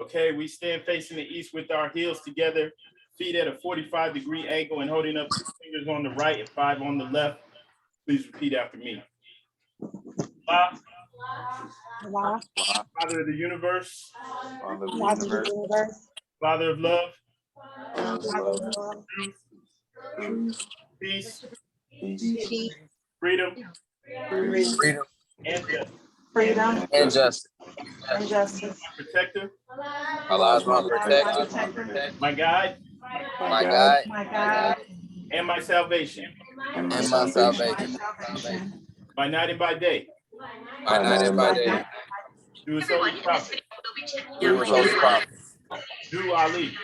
Okay, we stand facing the east with our heels together, feet at a 45-degree angle and holding up 2 fingers on the right and 5 on the left. Please repeat after me. Allah, Allah, Father of the universe, Father of the universe, Father of love, Father of love, truth, peace, peace, freedom, Freedom and justice. and justice. and justice. My protector, Allah is my Allah is my protector, protector, my guide, my guide, my God, and my salvation, and my salvation. my salvation. by night and by day, By night and by day. through his holy prophet, Through his holy prophet. through Ali.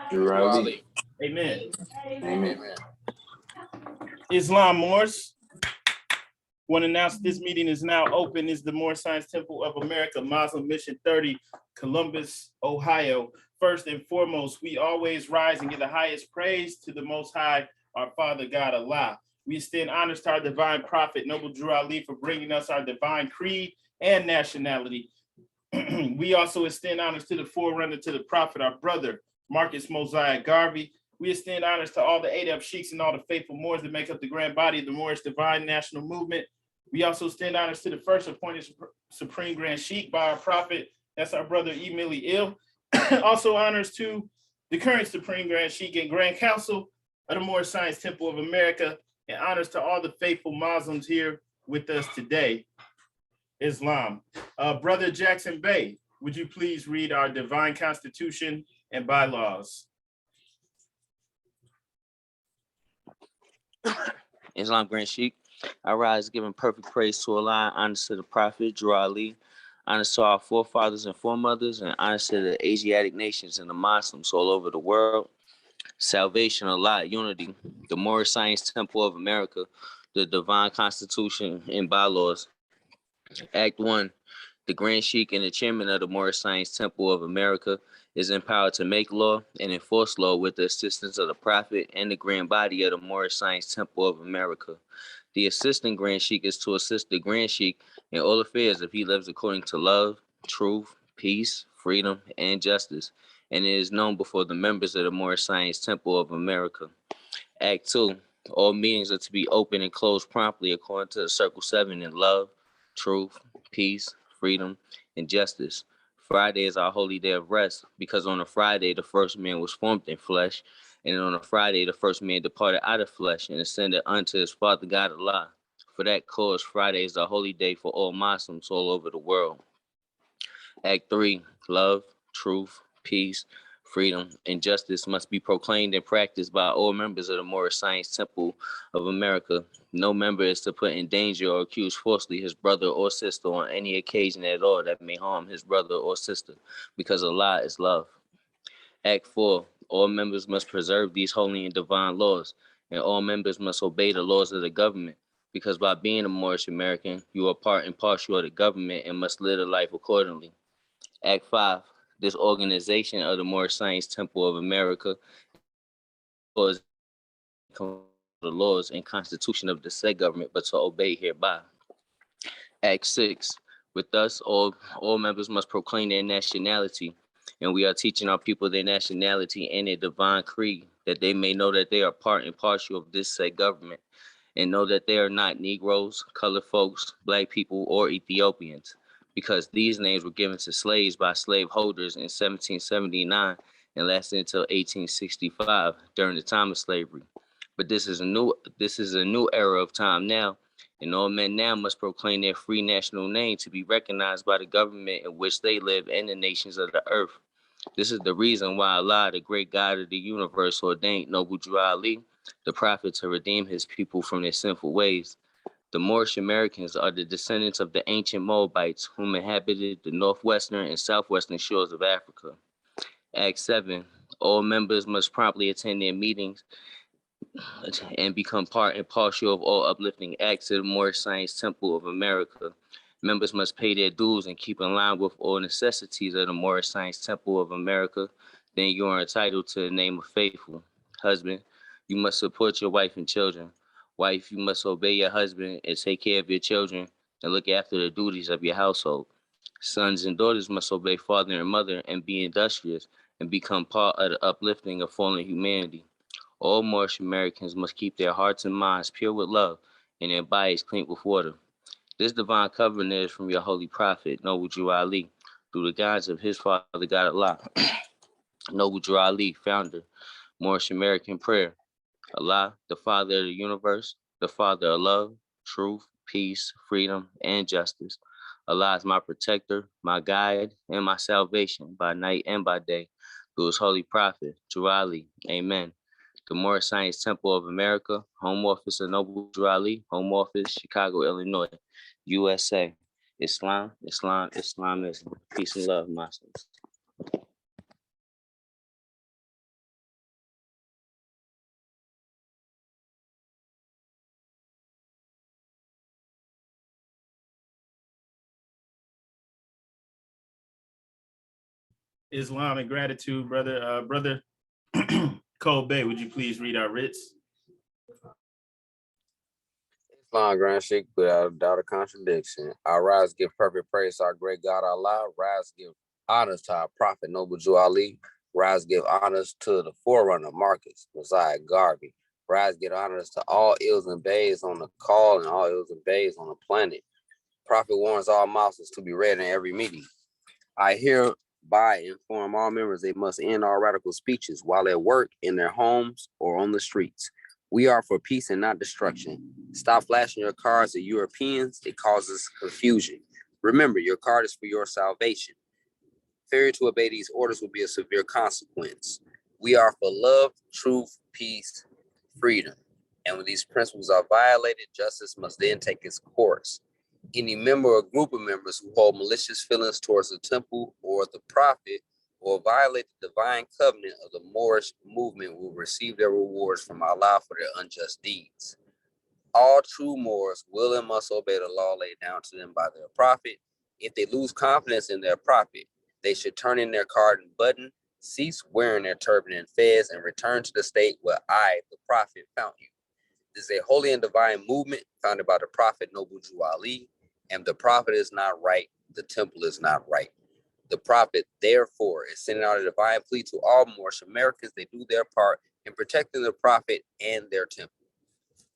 Through Ali. Amen. Amen. Islam Moors. Want to announce this meeting is now open. Is the Moore Science Temple of America, Muslim Mission 30, Columbus, Ohio. First and foremost, we always rise and give the highest praise to the Most High, our Father God, Allah. We extend honors to our divine prophet, Noble Drew Ali, for bringing us our divine creed and nationality. We also extend honors to the forerunner to the prophet, our brother, Marcus Mosiah Garvey. We extend honors to all the ADEP sheiks and all the faithful Moors that make up the grand body of the Moorish Divine National Movement. We also extend honors to the first appointed Supreme Grand Sheikh by our prophet, that's our brother Emily Ill. Also honors to the current Supreme Grand Sheikh and Grand Council of the Moorish Science Temple of America, and honors to all the faithful Muslims here with us today. Islam. Brother Jackson Bey, would you please read our divine constitution and bylaws? Islam Grand Sheikh, I rise giving perfect praise to Allah, honors to the Prophet, Drew Ali, honors to our forefathers and foremothers, and honors to the Asiatic nations and the Muslims all over the world. Salvation, Allah, unity, the Moorish Science Temple of America, the divine constitution and bylaws. Act 1, the Grand Sheikh and the chairman of the Moorish Science Temple of America is empowered to make law and enforce law with the assistance of the Prophet and the grand body of the Moorish Science Temple of America. The assistant Grand Sheikh is to assist the Grand Sheikh in all affairs if he lives according to love, truth, peace, freedom, and justice, and it is known before the members of the Moorish Science Temple of America. Act 2, all meetings are to be open and closed promptly according to the Circle 7 in love, truth, peace, freedom, and justice. Friday is our holy day of rest, because on a Friday, the first man was formed in flesh, and on a Friday, the first man departed out of flesh and ascended unto his Father God Allah. For that cause, Friday is a holy day for all Muslims all over the world. Act 3, love, truth, peace, freedom, and justice must be proclaimed and practiced by all members of the Moorish Science Temple of America. No member is to put in danger or accuse falsely his brother or sister on any occasion at all that may harm his brother or sister, because Allah is love. Act 4, all members must preserve these holy and divine laws, and all members must obey the laws of the government, because by being a Moorish American, you are part and parcel of the government and must live a life accordingly. Act 5, this organization of the Moorish Science Temple of America was the laws and constitution of the said government, but to obey hereby. Act 6, with us, all members must proclaim their nationality, and we are teaching our people their nationality and their divine creed, that they may know that they are part and parcel of this said government, and know that they are not Negroes, colored folks, Black people, or Ethiopians, because these names were given to slaves by slave holders in 1779 and lasted until 1865 during the time of slavery. But this is a new era of time now, and all men now must proclaim their free national name to be recognized by the government in which they live and the nations of the earth. This is the reason why Allah, the great God of the universe, ordained Noble Drew Ali, the prophet, to redeem his people from their sinful ways. The Moorish Americans are the descendants of the ancient Moabites whom inhabited the northwestern and southwestern shores of Africa. Act 7, all members must promptly attend their meetings and become part and parcel of all uplifting acts of the Moorish Science Temple of America. Members must pay their dues and keep in line with all necessities of the Moorish Science Temple of America. Then you are entitled to the name of faithful. Husband, you must support your wife and children. Wife, you must obey your husband and take care of your children and look after the duties of your household. Sons and daughters must obey father and mother and be industrious and become part of the uplifting of fallen humanity. All Moorish Americans must keep their hearts and minds pure with love and their bodies clean with water. This divine covenant is from your holy prophet, Noble Drew Ali, through the guidance of his father, God Allah. Noble Drew Ali, founder, Moorish American prayer. Allah, the Father of the universe, the Father of love, truth, peace, freedom, and justice. Allah is my protector, my guide, and my salvation by night and by day, through his holy prophet, Jurali. Amen. The Moorish Science Temple of America, Home Office of Noble Jurali, Home Office, Chicago, Illinois, USA. Islam, Islam, Islamism. Peace and love, Muslims. Islam and gratitude, brother. Brother Kobe, would you please read our writs? Islam, Grand Sheikh, without a doubt or contradiction. I rise, give perfect praise to our great God Allah. Rise, give honors to our prophet, Noble Jew Ali. Rise, give honors to the forerunner, Marcus, Messiah, Garvey. Rise, give honors to all ills and bays on the call and all ills and bays on the planet. Prophet warns all Muslims to be read in every meeting. I hereby inform all members they must end all radical speeches while at work, in their homes, or on the streets. We are for peace and not destruction. Stop flashing your cards at Europeans. It causes confusion. Remember, your card is for your salvation. Failure to obey these orders will be a severe consequence. We are for love, truth, peace, freedom. And when these principles are violated, justice must then take its course. Any member or group of members who hold malicious feelings towards the temple or the prophet or violate the divine covenant of the Moorish movement will receive their rewards from Allah for their unjust deeds. All true Moors will and must obey the law laid down to them by their prophet. If they lose confidence in their prophet, they should turn in their card and button, cease wearing their turban and fez, and return to the state where I, the prophet, found you. This is a holy and divine movement founded by the prophet Noble Jew Ali, and the prophet is not right, the temple is not right. The prophet, therefore, is sending out a divine plea to all Moorish Americans. They do their part in protecting the prophet and their temple.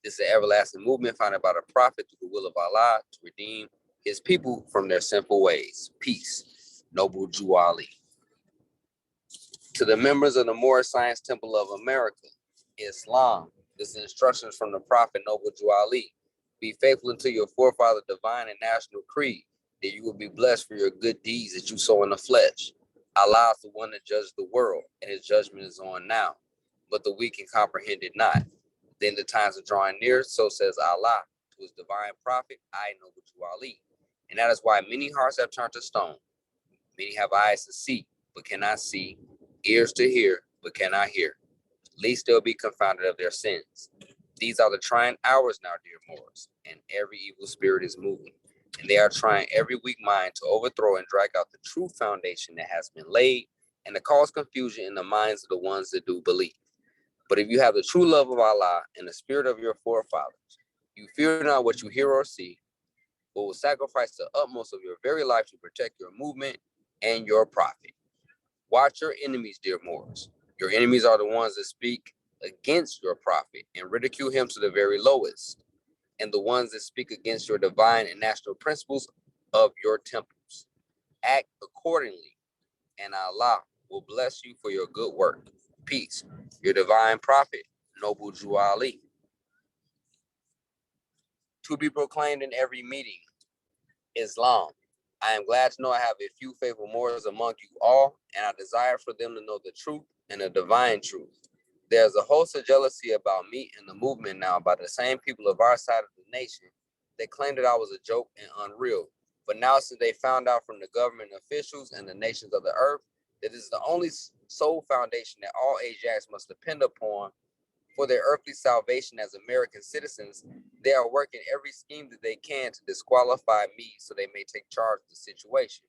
This is an everlasting movement founded by the prophet through the will of Allah to redeem his people from their sinful ways. Peace, Noble Jew Ali. To the members of the Moorish Science Temple of America, Islam. This is instructions from the prophet Noble Jew Ali. Be faithful unto your forefather divine and national creed, that you will be blessed for your good deeds that you sow in the flesh. Allah is the one that judges the world, and his judgment is on now, but the weak can comprehend it not. Then the times are drawing near, so says Allah to his divine prophet, I, Noble Jew Ali. And that is why many hearts have turned to stone. Many have eyes to see, but cannot see, ears to hear, but cannot hear, lest they'll be confounded of their sins. These are the trying hours now, dear Moors, and every evil spirit is moving, and they are trying every weak mind to overthrow and drag out the true foundation that has been laid, and to cause confusion in the minds of the ones that do believe. But if you have the true love of Allah and the spirit of your forefathers, you fear not what you hear or see, but will sacrifice the utmost of your very life to protect your movement and your prophet. Watch your enemies, dear Moors. Your enemies are the ones that speak against your prophet and ridicule him to the very lowest, and the ones that speak against your divine and national principles of your temples. Act accordingly, and Allah will bless you for your good work. Peace. Your divine prophet, Noble Jew Ali. To be proclaimed in every meeting, Islam. I am glad to know I have a few faithful Moors among you all, and I desire for them to know the truth and the divine truth. There's a host of jealousy about me and the movement now by the same people of our side of the nation that claimed that I was a joke and unreal. But now, since they found out from the government officials and the nations of the earth that this is the only sole foundation that all Asiatics must depend upon for their earthly salvation as American citizens, they are working every scheme that they can to disqualify me so they may take charge of the situation.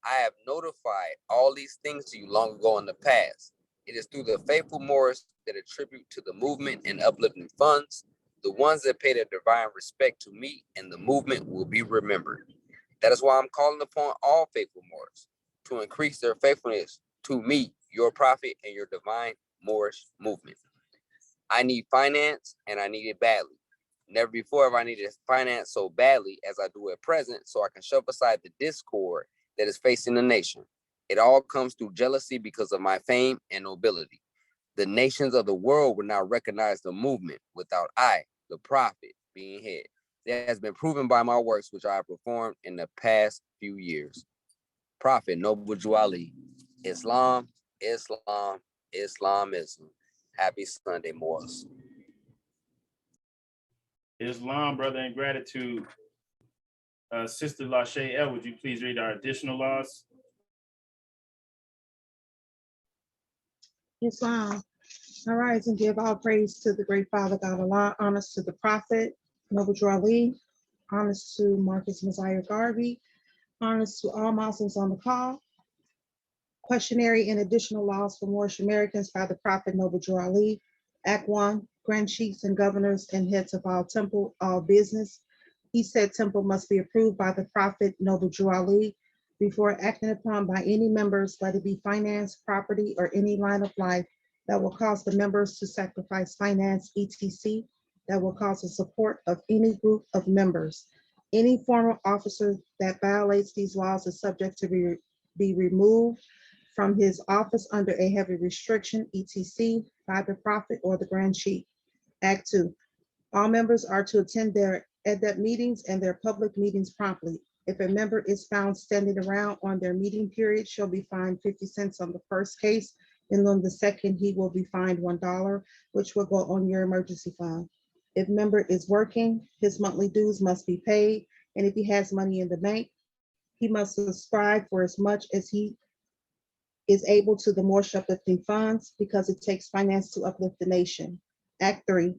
I have notified all these things to you long ago in the past. It is through the faithful Moors that attribute to the movement and uplifting funds. The ones that pay their divine respect to me and the movement will be remembered. That is why I'm calling upon all faithful Moors to increase their faithfulness to me, your prophet, and your divine Moorish movement. I need finance, and I need it badly. Never before have I needed finance so badly as I do at present, so I can shove aside the discord that is facing the nation. It all comes through jealousy because of my fame and nobility. The nations of the world will not recognize the movement without I, the prophet, being head. That has been proven by my works, which I have performed in the past few years. Prophet Noble Jew Ali, Islam, Islam, Islamism. Happy Sunday, Moors. Islam, brother, in gratitude. Sister Lachey L, would you please read our additional laws? Islam. I rise and give all praise to the great Father God Allah, honors to the Prophet, Noble Drew Ali, honors to Marcus Messiah Garvey, honors to all Muslims on the call. Questionnaire and additional laws for Moorish Americans by the Prophet Noble Drew Ali. Act 1, Grand Chiefs and Governors and Heads of all temple, all business. He said temple must be approved by the Prophet Noble Drew Ali. Before acting upon by any members, let it be finance, property, or any line of life that will cause the members to sacrifice finance, etc., that will cause the support of any group of members. Any former officer that violates these laws is subject to be removed from his office under a heavy restriction, etc., by the Prophet or the Grand Chief. Act 2. All members are to attend their EDEP meetings and their public meetings promptly. If a member is found standing around on their meeting period, shall be fined 50 cents on the first case, and on the second, he will be fined $1, which will go on your emergency fund. If member is working, his monthly dues must be paid, and if he has money in the bank, he must subscribe for as much as he is able to the Moorish uplifting funds, because it takes finance to uplift the nation. Act 3.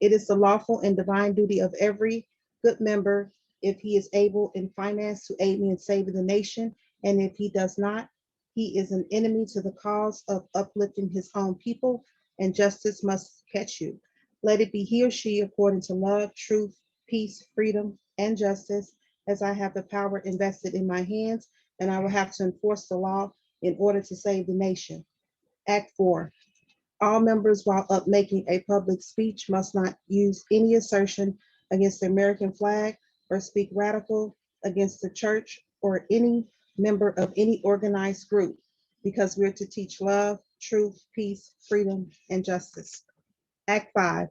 It is the lawful and divine duty of every good member, if he is able in finance, to aid me in saving the nation, and if he does not, he is an enemy to the cause of uplifting his own people, and justice must catch you. Let it be he or she according to love, truth, peace, freedom, and justice, as I have the power invested in my hands, and I will have to enforce the law in order to save the nation. Act 4. All members, while up making a public speech, must not use any assertion against the American flag or speak radical against the church or any member of any organized group, because we're to teach love, truth, peace, freedom, and justice. Act 5.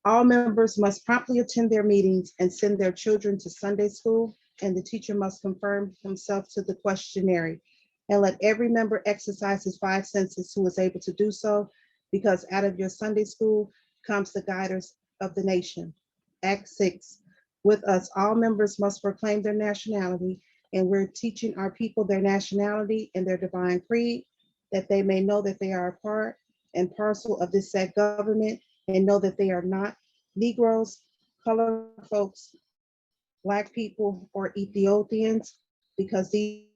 All members must promptly attend their meetings and send their children to Sunday school, and the teacher must confirm himself to the questionnaire. And let every member exercise his 5 senses who is able to do so, because out of your Sunday school comes the guiders of the nation. Act 6. With us, all members must proclaim their nationality, and we're teaching our people their nationality and their divine creed, that they may know that they are a part and parcel of this said government, and know that they are not Negroes, colored folks, Black people, or Ethiopians, because these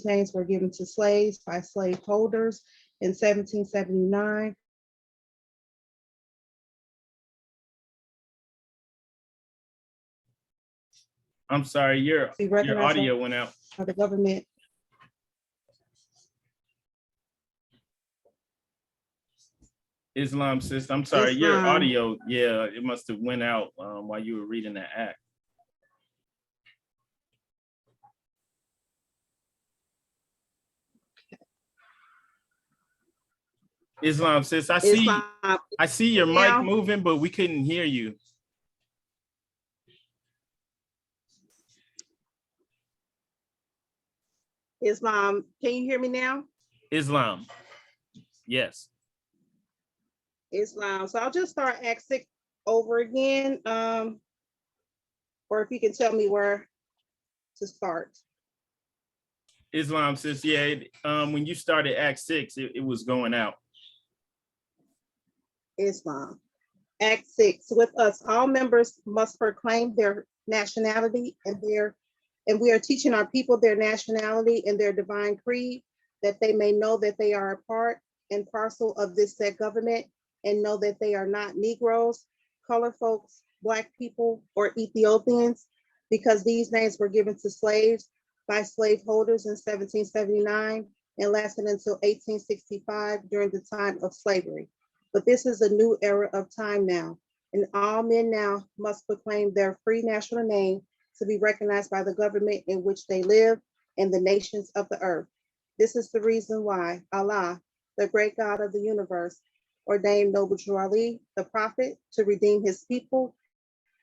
names were given to slaves by slaveholders in 1779. I'm sorry, your audio went out. By the government. Islam, sis, I'm sorry, your Islam. audio, yeah, it must have went out while you were reading that act. Islam, sis, I see your mic moving, but we couldn't hear you. Islam, can you hear me now? Islam, yes. Islam, so I'll just start Act 6 over again, or if you can tell me where to start. Islam, sis, yeah, when you started Act 6, it was going out. Islam. Act 6, with us, all members must proclaim their nationality and we are teaching our people their nationality and their divine creed, that they may know that they are a part and parcel of this said government, and know that they are not Negroes, colored folks, Black people, or Ethiopians, because these names were given to slaves by slaveholders in 1779 and lasted until 1865 during the time of slavery. But this is a new era of time now, and all men now must proclaim their free national name to be recognized by the government in which they live and the nations of the earth. This is the reason why Allah, the great God of the universe, ordained Noble Drew Ali, the prophet, to redeem his people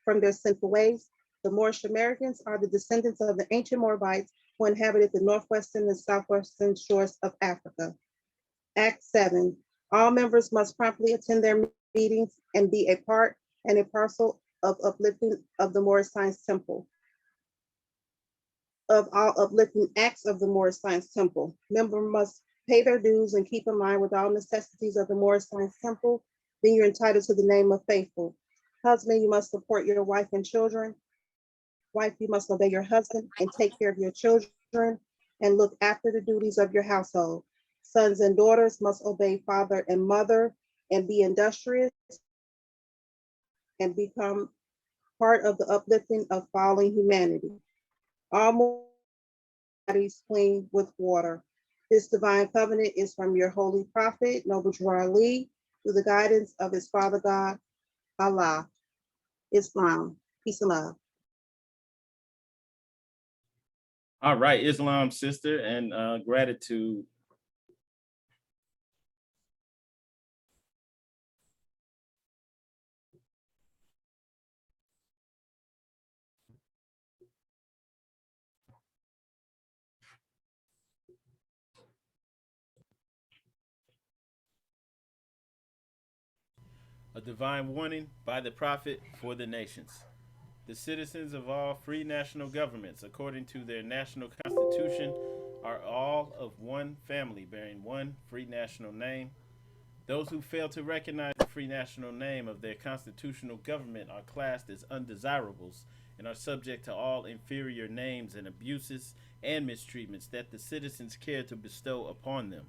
from their sinful ways. The Moorish Americans are the descendants of the ancient Moabites who inhabited the northwestern and southwestern shores of Africa. Act 7. All members must promptly attend their meetings and be a part and a parcel of uplifting of the Moorish Science Temple, of all uplifting acts of the Moorish Science Temple. Members must pay their dues and keep in line with all necessities of the Moorish Science Temple. Then you're entitled to the name of faithful. Husband, you must support your wife and children. Wife, you must obey your husband and take care of your children and look after the duties of your household. Sons and daughters must obey father and mother and be industrious and become part of the uplifting of falling humanity. All Moors must wash their bodies clean with water. This divine covenant is from your holy prophet, Noble Drew Ali, through the guidance of his Father God, Allah, Islam. Peace and love. All right, Islam sister, and gratitude. A divine warning by the prophet for the nations. The citizens of all free national governments, according to their national constitution, are all of one family bearing one free national name. Those who fail to recognize the free national name of their constitutional government are classed as undesirables and are subject to all inferior names and abuses and mistreatments that the citizens care to bestow upon them.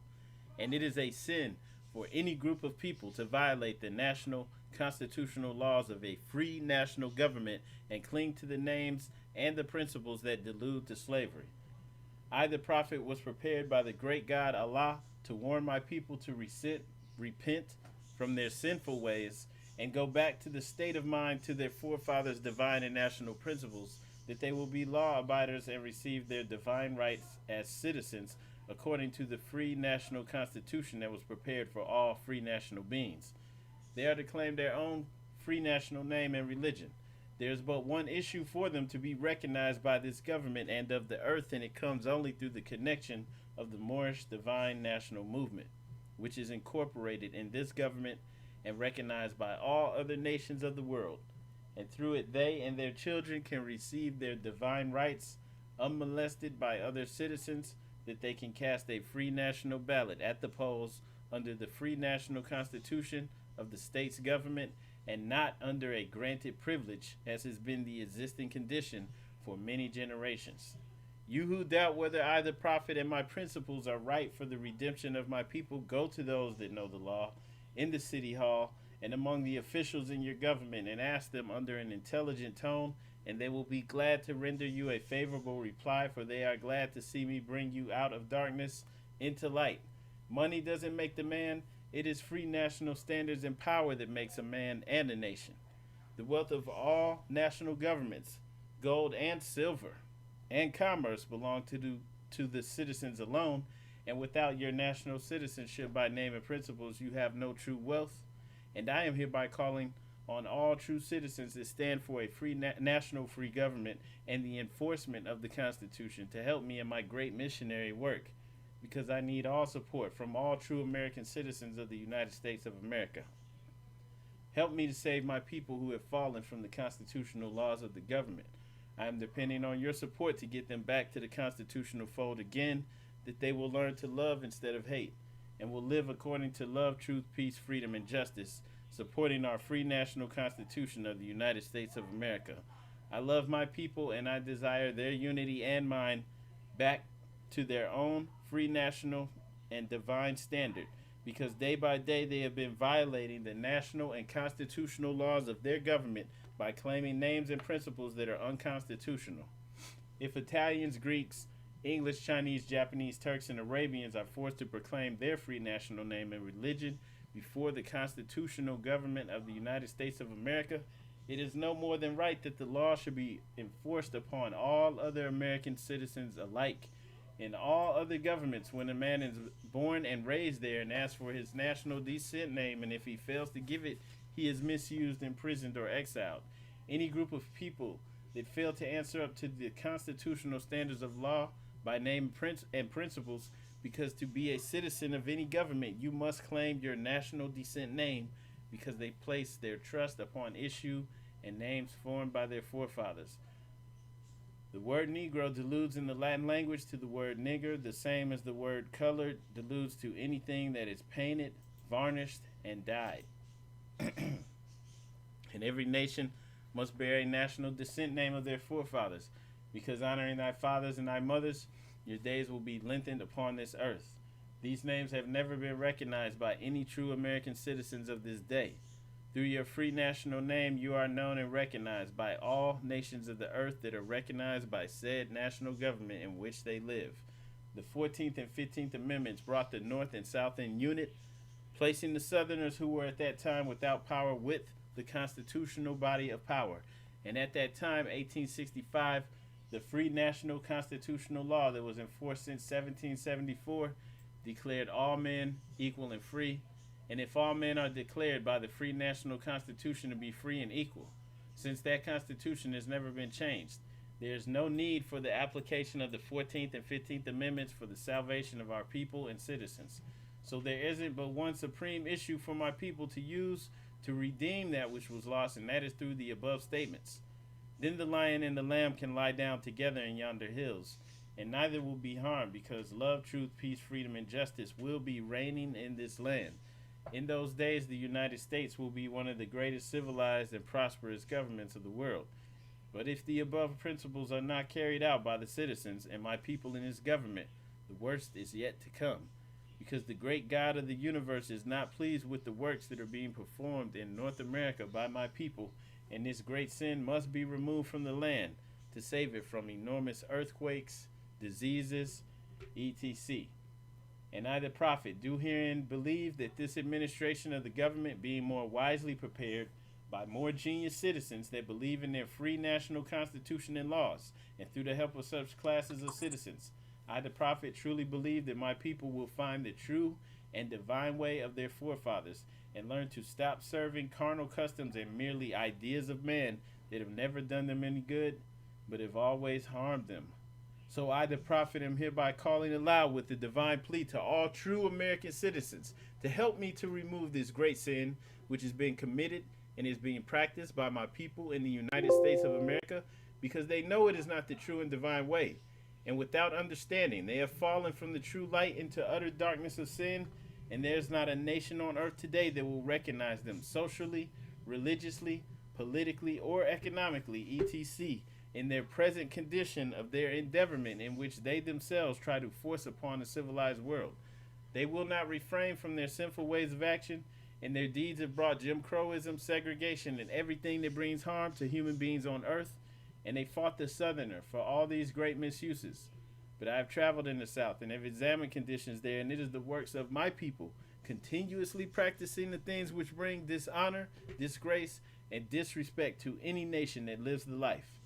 And it is a sin for any group of people to violate the national constitutional laws of a free national government and cling to the names and the principles that delude to slavery. I, the prophet, was prepared by the great God Allah to warn my people to repent from their sinful ways and go back to the state of mind to their forefathers' divine and national principles, that they will be law abiders and receive their divine rights as citizens according to the free national constitution that was prepared for all free national beings. They are to claim their own free national name and religion. There is but one issue for them to be recognized by this government and of the earth, and it comes only through the connection of the Moorish Divine National Movement, which is incorporated in this government and recognized by all other nations of the world. And through it, they and their children can receive their divine rights unmolested by other citizens, that they can cast a free national ballot at the polls under the free national constitution of the state's government and not under a granted privilege, as has been the existing condition for many generations. You who doubt whether I, the prophet, and my principles are right for the redemption of my people, go to those that know the law in the city hall and among the officials in your government and ask them under an intelligent tone, and they will be glad to render you a favorable reply, for they are glad to see me bring you out of darkness into light. Money doesn't make the man, it is free national standards and power that makes a man and a nation. The wealth of all national governments, gold and silver, and commerce belong to the citizens alone, and without your national citizenship by name and principles, you have no true wealth. And I am hereby calling on all true citizens that stand for a free national free government and the enforcement of the Constitution to help me in my great missionary work, because I need all support from all true American citizens of the United States of America. Help me to save my people who have fallen from the constitutional laws of the government. I am depending on your support to get them back to the constitutional fold again, that they will learn to love instead of hate, and will live according to love, truth, peace, freedom, and justice, supporting our free national constitution of the United States of America. I love my people and I desire their unity and mine back to their own free national and divine standard, because day by day they have been violating the national and constitutional laws of their government by claiming names and principles that are unconstitutional. If Italians, Greeks, English, Chinese, Japanese, Turks, and Arabians are forced to proclaim their free national name and religion before the constitutional government of the United States of America, it is no more than right that the law should be enforced upon all other American citizens alike. In all other governments, when a man is born and raised there and asks for his national descent name, and if he fails to give it, he is misused, imprisoned, or exiled. Any group of people that fail to answer up to the constitutional standards of law by name and principles, because to be a citizen of any government, you must claim your national descent name, because they place their trust upon issue and names formed by their forefathers. The word Negro deludes in the Latin language to the word nigger, the same as the word colored deludes to anything that is painted, varnished, and dyed. And every nation must bear a national descent name of their forefathers, because honoring thy fathers and thy mothers, your days will be lengthened upon this earth. These names have never been recognized by any true American citizens of this day. Through your free national name, you are known and recognized by all nations of the earth that are recognized by said national government in which they live. The 14th and 15th Amendments brought the North and South in unit, placing the Southerners who were at that time without power with the constitutional body of power. And at that time, 1865, the free national constitutional law that was enforced since 1774 declared all men equal and free. And if all men are declared by the free national constitution to be free and equal, since that constitution has never been changed, there is no need for the application of the 14th and 15th Amendments for the salvation of our people and citizens. So there isn't but one supreme issue for my people to use to redeem that which was lost, and that is through the above statements. Then the lion and the lamb can lie down together in yonder hills, and neither will be harmed, because love, truth, peace, freedom, and justice will be reigning in this land. In those days, the United States will be one of the greatest civilized and prosperous governments of the world. But if the above principles are not carried out by the citizens and my people in this government, the worst is yet to come, because the great God of the universe is not pleased with the works that are being performed in North America by my people, and this great sin must be removed from the land to save it from enormous earthquakes, diseases, etc. And I, the prophet, do herein believe that this administration of the government, being more wisely prepared by more genius citizens that believe in their free national constitution and laws, and through the help of such classes of citizens, I, the prophet, truly believe that my people will find the true and divine way of their forefathers, and learn to stop serving carnal customs and merely ideas of man that have never done them any good, but have always harmed them. So I, the prophet, am hereby calling aloud with the divine plea to all true American citizens to help me to remove this great sin which has been committed and is being practiced by my people in the United States of America, because they know it is not the true and divine way. And without understanding, they have fallen from the true light into utter darkness of sin, and there is not a nation on earth today that will recognize them socially, religiously, politically, or economically, etc., in their present condition of their endeavorment in which they themselves try to force upon the civilized world. They will not refrain from their sinful ways of action, and their deeds have brought Jim Crowism, segregation, and everything that brings harm to human beings on earth, and they fought the Southerner for all these great misuses. But I have traveled in the South and have examined conditions there, and it is the works of my people continuously practicing the things which bring dishonor, disgrace, and disrespect to any nation that lives the life.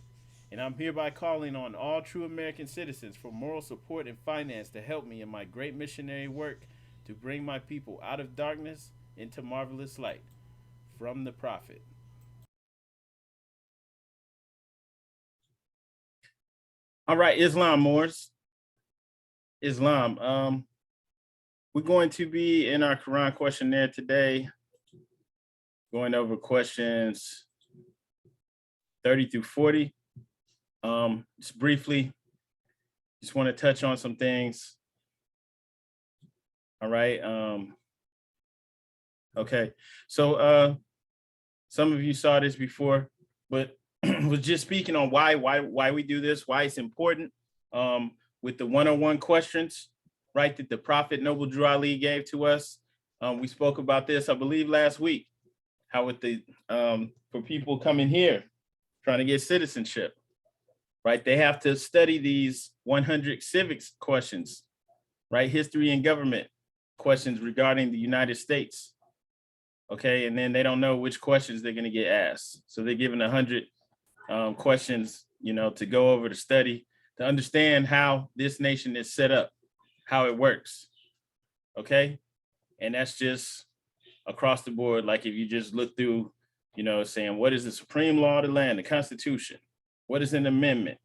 And I'm hereby calling on all true American citizens for moral support and finance to help me in my great missionary work to bring my people out of darkness into marvelous light. From the prophet. All right, Islam, Moors. Islam. We're going to be in our Koran Questionnaire today, going over questions 30 through 40. Just briefly, just want to touch on some things. All right. Okay. So some of you saw this before, but was just speaking on why we do this, why it's important. With the 101 questions, right, that the Prophet Noble Drew Ali gave to us. We spoke about this, I believe, last week. how with the for people coming here trying to get citizenship, right? They have to study these 100 civics questions, right? History and government questions regarding the United States. Okay, and then they don't know which questions they're going to get asked. So they're given 100 questions, you know, to go over to study, to understand how this nation is set up, how it works. Okay, and that's just across the board. Like if you just look through, you know, saying what is the supreme law of the land, the Constitution, what is an amendment,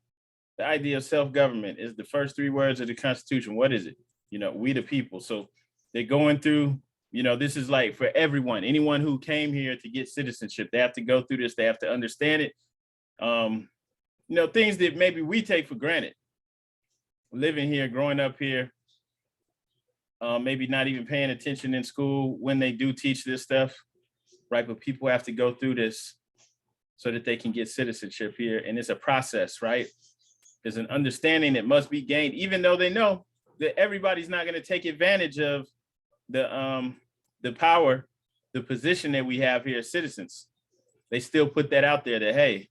the idea of self-government is the first 3 words of the Constitution. What is it? You know, we the people. So they're going through, you know, this is like for everyone, anyone who came here to get citizenship, they have to go through this. They have to understand it. You know, things that maybe we take for granted, living here, growing up here, maybe not even paying attention in school when they do teach this stuff, right? But people have to go through this so that they can get citizenship here. And it's a process, right? There's an understanding that must be gained, even though they know that everybody's not going to take advantage of the power, the position that we have here as citizens. They still put that out there that, hey,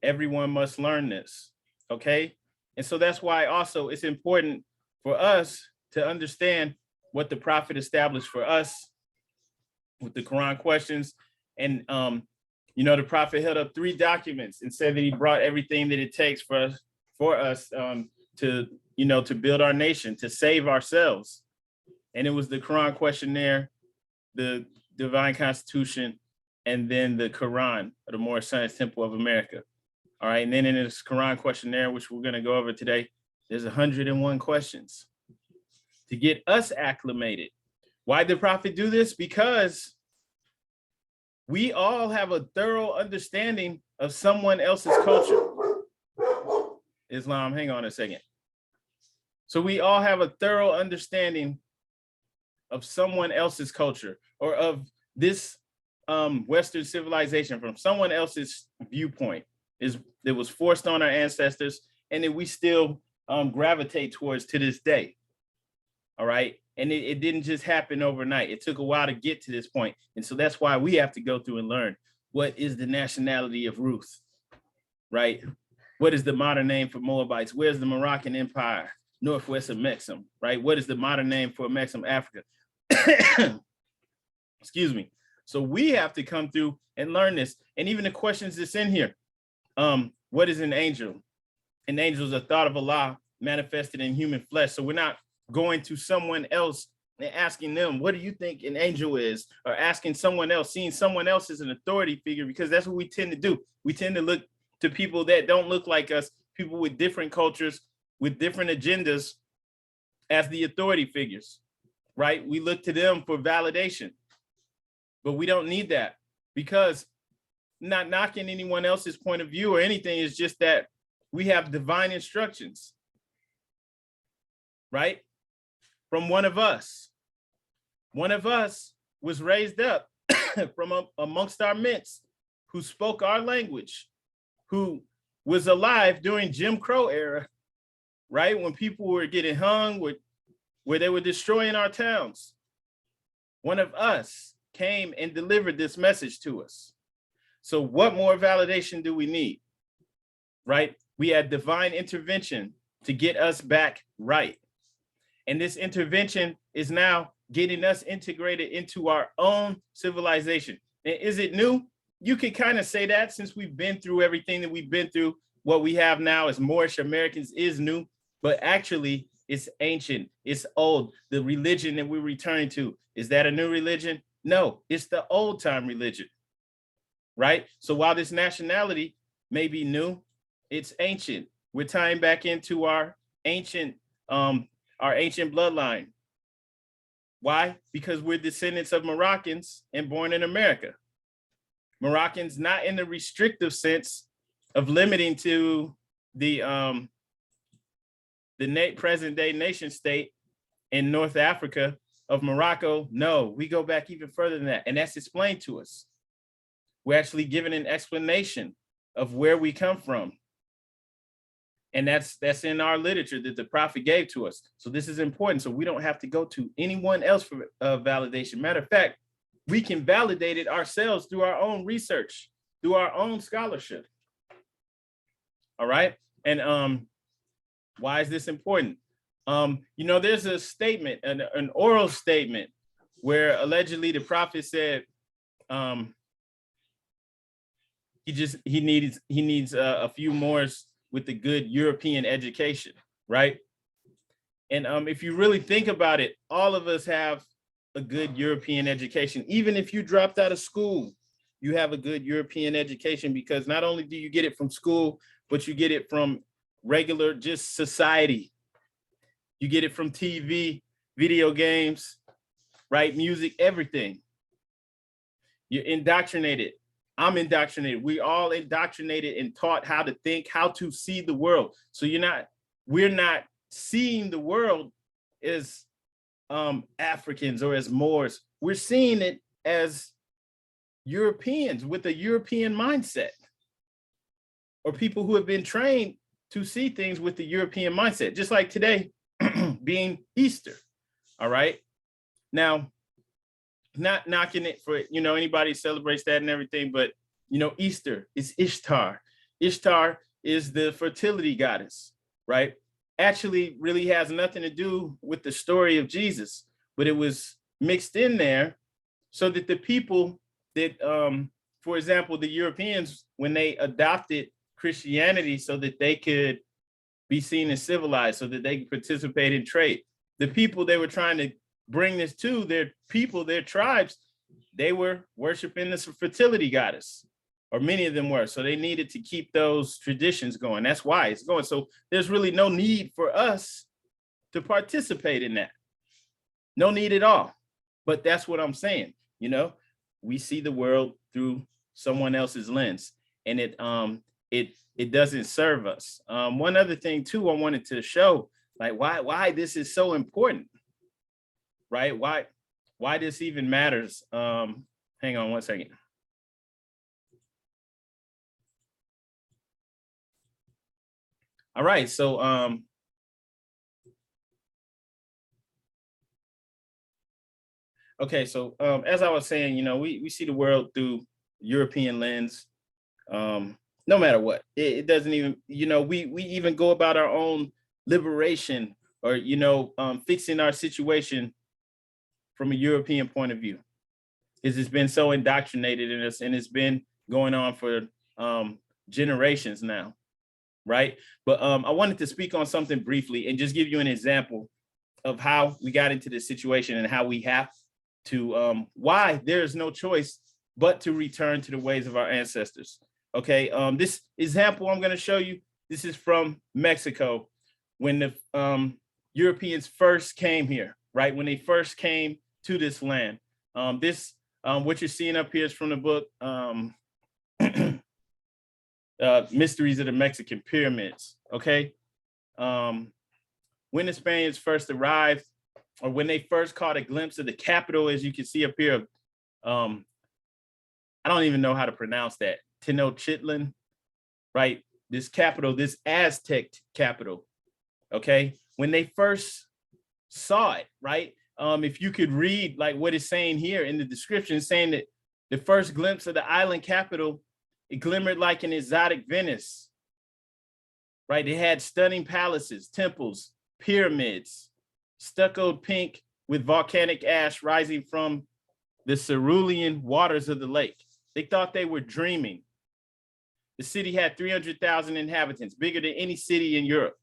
everyone must learn this, okay? And so that's why also it's important for us to understand what the prophet established for us with the Koran questions. And, you know, the prophet held up 3 documents and said that he brought everything that it takes for us to, you know, to build our nation, to save ourselves. And it was the Koran Questionnaire, the Divine Constitution, and then the Quran, or the Moorish Science Temple of America. All right, and then in this Koran Questionnaire, which we're going to go over today, there's 101 questions to get us acclimated. Why did the prophet do this? Because we all have a thorough understanding of someone else's culture. Islam, hang on a second. So we all have a thorough understanding of someone else's culture, or of this Western civilization from someone else's viewpoint, that was forced on our ancestors, and that we still gravitate towards to this day. All right. And it didn't just happen overnight. It took a while to get to this point. And so that's why we have to go through and learn, what is the nationality of Ruth, right? What is the modern name for Moabites? Where's the Moroccan Empire? Northwest Amexem, right? What is the modern name for Amexem, Africa? Excuse me. So we have to come through and learn this. And even the questions that's in here. What is an angel? An angel is a thought of Allah manifested in human flesh. So we're not going to someone else and asking them, what do you think an angel is? Or asking someone else, seeing someone else as an authority figure, because that's what we tend to do. We tend to look to people that don't look like us, people with different cultures, with different agendas, as the authority figures, right? We look to them for validation, but we don't need that, because not knocking anyone else's point of view or anything, is just that we have divine instructions, right? From one of us. One of us was raised up from amongst our midst, who spoke our language, who was alive during Jim Crow era, right? When people were getting hung, where they were destroying our towns. One of us came and delivered this message to us. So what more validation do we need, right? We had divine intervention to get us back right. And this intervention is now getting us integrated into our own civilization. And is it new? You could kind of say that, since we've been through everything that we've been through. What we have now as Moorish Americans is new, but actually it's ancient, it's old. The religion that we're returning to, is that a new religion? No, it's the old time religion, right? So while this nationality may be new, it's ancient. We're tying back into our ancient bloodline. Why? Because we're descendants of Moroccans and born in America. Moroccans, not in the restrictive sense of limiting to the present day nation state in North Africa of Morocco. No, we go back even further than that. And that's explained to us. We're actually given an explanation of where we come from. And that's in our literature that the prophet gave to us. So this is important. So we don't have to go to anyone else for validation. Matter of fact, we can validate it ourselves through our own research, through our own scholarship. All right. And why is this important? You know, there's a statement, an oral statement where allegedly the prophet said he needs a few more with the good European education, right? And if you really think about it, all of us have a good European education. Even if you dropped out of school, you have a good European education, because not only do you get it from school, but you get it from regular just society. You get it from TV, video games, right? Music, everything. You're indoctrinated. I'm indoctrinated. We all indoctrinated and taught how to think, how to see the world. So we're not seeing the world as Africans or as Moors. We're seeing it as Europeans with a European mindset, or people who have been trained to see things with the European mindset, just like today being Easter. All right. Now, not knocking it for, you know, anybody celebrates that and everything, but, you know, Easter is Ishtar. Ishtar is the fertility goddess, right? Actually really has nothing to do with the story of Jesus, but it was mixed in there so that the people that, for example, the Europeans, when they adopted Christianity so that they could be seen as civilized, so that they could participate in trade, the people they were trying to bring this to, their people, their tribes, they were worshiping this fertility goddess, or many of them were. So they needed to keep those traditions going. That's why it's going. So there's really no need for us to participate in that. No need at all. But that's what I'm saying. You know, we see the world through someone else's lens, and it doesn't serve us. One other thing too, I wanted to show, like why this is so important, right? Why this even matters. Hang on one second. All right, so okay, so as I was saying, you know, we see the world through European lens. No matter what, it doesn't even, you know, we even go about our own liberation, or, you know, fixing our situation from a European point of view, because it's been so indoctrinated in us, and it's been going on for generations now, right? But I wanted to speak on something briefly and just give you an example of how we got into this situation and how we have to, why there's no choice but to return to the ways of our ancestors. Okay, this example I'm going to show you, this is from Mexico, when the Europeans first came here, right? When they first came to this land. What you're seeing up here is from the book, Mysteries of the Mexican Pyramids, okay? When the Spaniards first arrived, or when they first caught a glimpse of the capital, as you can see up here, I don't even know how to pronounce that, Tenochtitlan, right? This capital, this Aztec capital, okay? When they first saw it, right? If you could read like what it's saying here in the description, saying that the first glimpse of the island capital, it glimmered like an exotic Venice, right? It had stunning palaces, temples, pyramids, stuccoed pink with volcanic ash rising from the cerulean waters of the lake. They thought they were dreaming. The city had 300,000 inhabitants, bigger than any city in Europe.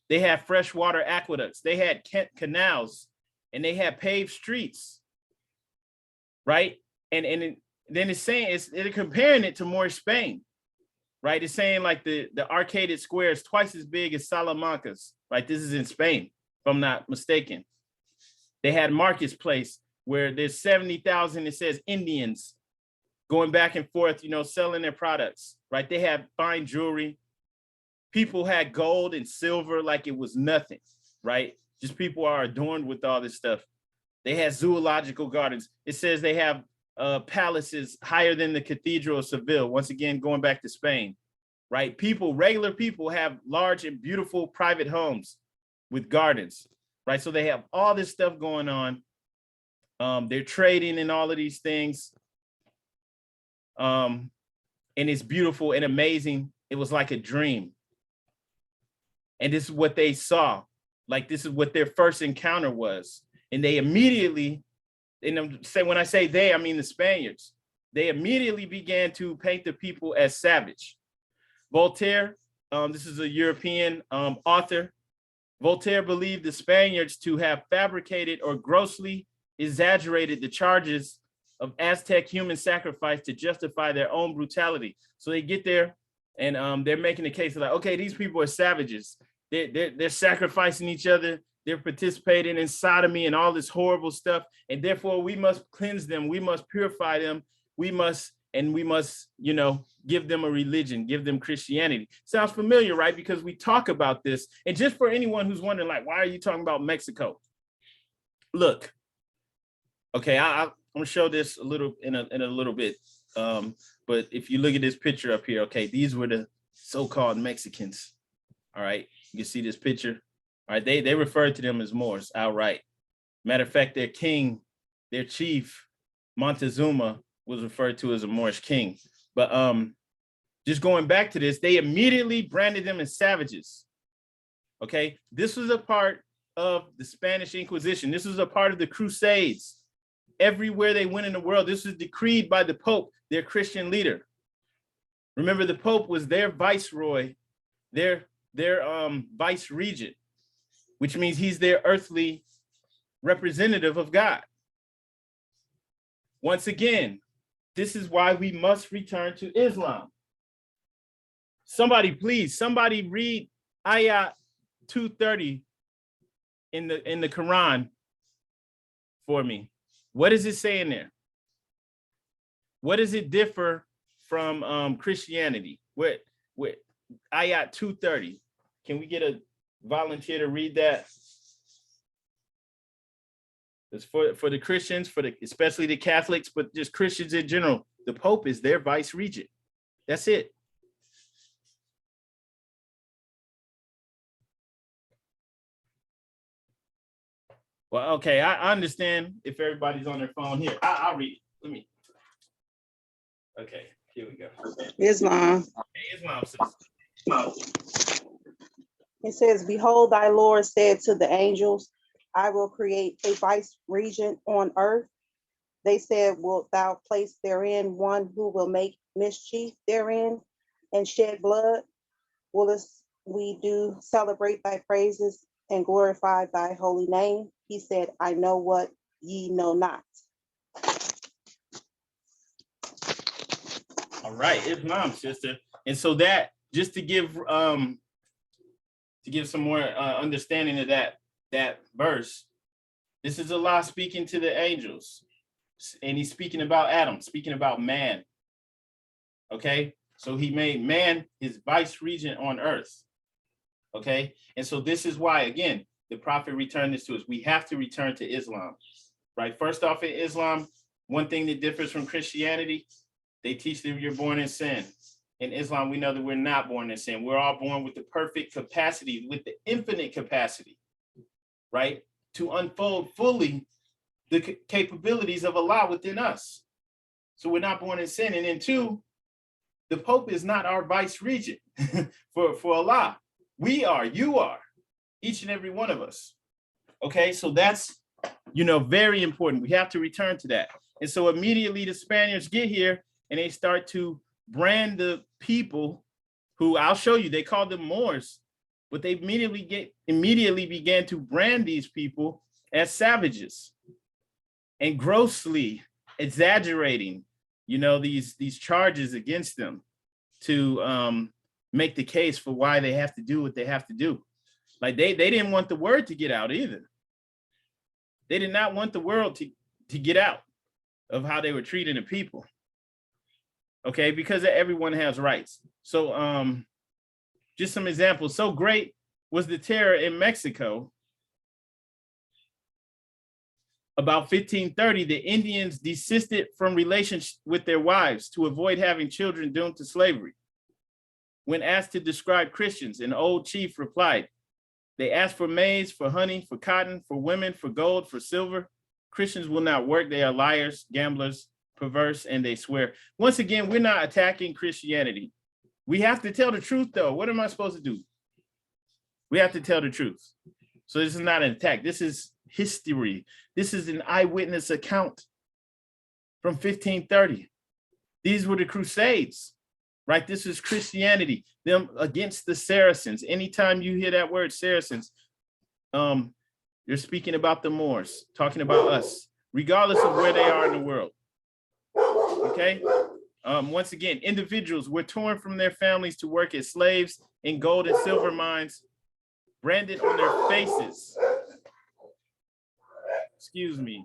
They had freshwater aqueducts. They had canals, and they had paved streets, right? And then it's saying, they're comparing it to more Spain, right? It's saying like the arcaded square is twice as big as Salamanca's, right? This is in Spain, if I'm not mistaken. They had marketplace where there's 70,000, it says, Indians going back and forth, you know, selling their products, right? They had fine jewelry. People had gold and silver like it was nothing, right? Just people are adorned with all this stuff. They had zoological gardens. It says they have palaces higher than the Cathedral of Seville. Once again, going back to Spain, right? People, regular people, have large and beautiful private homes with gardens, right? So they have all this stuff going on. They're trading and all of these things. And it's beautiful and amazing. It was like a dream. And this is what they saw. Like, this is what their first encounter was. And they immediately, and when I say they, I mean the Spaniards, they immediately began to paint the people as savage. Voltaire, this is a European author. Voltaire believed the Spaniards to have fabricated or grossly exaggerated the charges of Aztec human sacrifice to justify their own brutality. So they get there and they're making the case of like, okay, these people are savages. They're sacrificing each other. They're participating in sodomy and all this horrible stuff. And therefore we must cleanse them. We must purify them. We must, you know, give them a religion, give them Christianity. Sounds familiar, right? Because we talk about this. And just for anyone who's wondering, like, why are you talking about Mexico? Look, okay, I'm gonna show this a little in a little bit. But if you look at this picture up here, okay, these were the so-called Mexicans. All right, you can see this picture. All right, they referred to them as Moors outright. Matter of fact, their king, their chief, Montezuma, was referred to as a Moorish king. But just going back to this, they immediately branded them as savages. Okay, this was a part of the Spanish Inquisition. This was a part of the Crusades. Everywhere they went in the world, this was decreed by the Pope, their Christian leader. Remember, the Pope was their viceroy, their vice regent, which means he's their earthly representative of God. Once again, this is why we must return to Islam. Somebody, please, somebody read Ayat 230 in the Quran for me. What does it say in there? What does it differ from Christianity? What Ayat 230? Can we get a volunteer to read that? It's for the Christians, especially the Catholics, but just Christians in general. The Pope is their vice regent. That's it. Well, okay, I understand if everybody's on their phone here. I'll read it. Let me. Okay, here we go. Islam. Okay, Islam says. It says, behold, thy Lord said to the angels, I will create a vice regent on earth. They said, wilt thou place therein one who will make mischief therein and shed blood? Will we do celebrate thy praises and glorify thy holy name? He said, I know what ye know not. All right, Islam, sister. And so that, just to give some more understanding of that verse, this is Allah speaking to the angels, and he's speaking about Adam, speaking about man. Okay, so he made man his vice regent on earth. Okay, and so this is why, again, the prophet returned this to us. We have to return to Islam, right? First off, in Islam, one thing that differs from Christianity, they teach that you're born in sin. In Islam, we know that we're not born in sin. We're all born with the perfect capacity, with the infinite capacity, right? To unfold fully the capabilities of Allah within us. So we're not born in sin. And then two, the Pope is not our vice regent for Allah. We are, you are, each and every one of us. Okay, so that's, very important. We have to return to that. And so immediately the Spaniards get here and they start to brand the people who, I'll show you, they call them Moors, but they immediately began to brand these people as savages and grossly exaggerating, these charges against them to make the case for why they have to do what they have to do. Like they didn't want the word to get out either. They did not want the world to get out of how they were treating the people. Okay, because everyone has rights. So just some examples. So great was the terror in Mexico. About 1530, the Indians desisted from relations with their wives to avoid having children doomed to slavery. When asked to describe Christians, an old chief replied, they asked for maize, for honey, for cotton, for women, for gold, for silver. Christians will not work. They are liars, gamblers, perverse, and they swear. Once again, we're not attacking Christianity. We have to tell the truth, though. What am I supposed to do? We have to tell the truth. So this is not an attack. This is history. This is an eyewitness account from 1530. These were the Crusades, right? This is Christianity, them against the Saracens. Anytime you hear that word Saracens, you're speaking about the Moors, talking about us, regardless of where they are in the world. Okay. Once again, individuals were torn from their families to work as slaves in gold and silver mines, branded on their faces. Excuse me.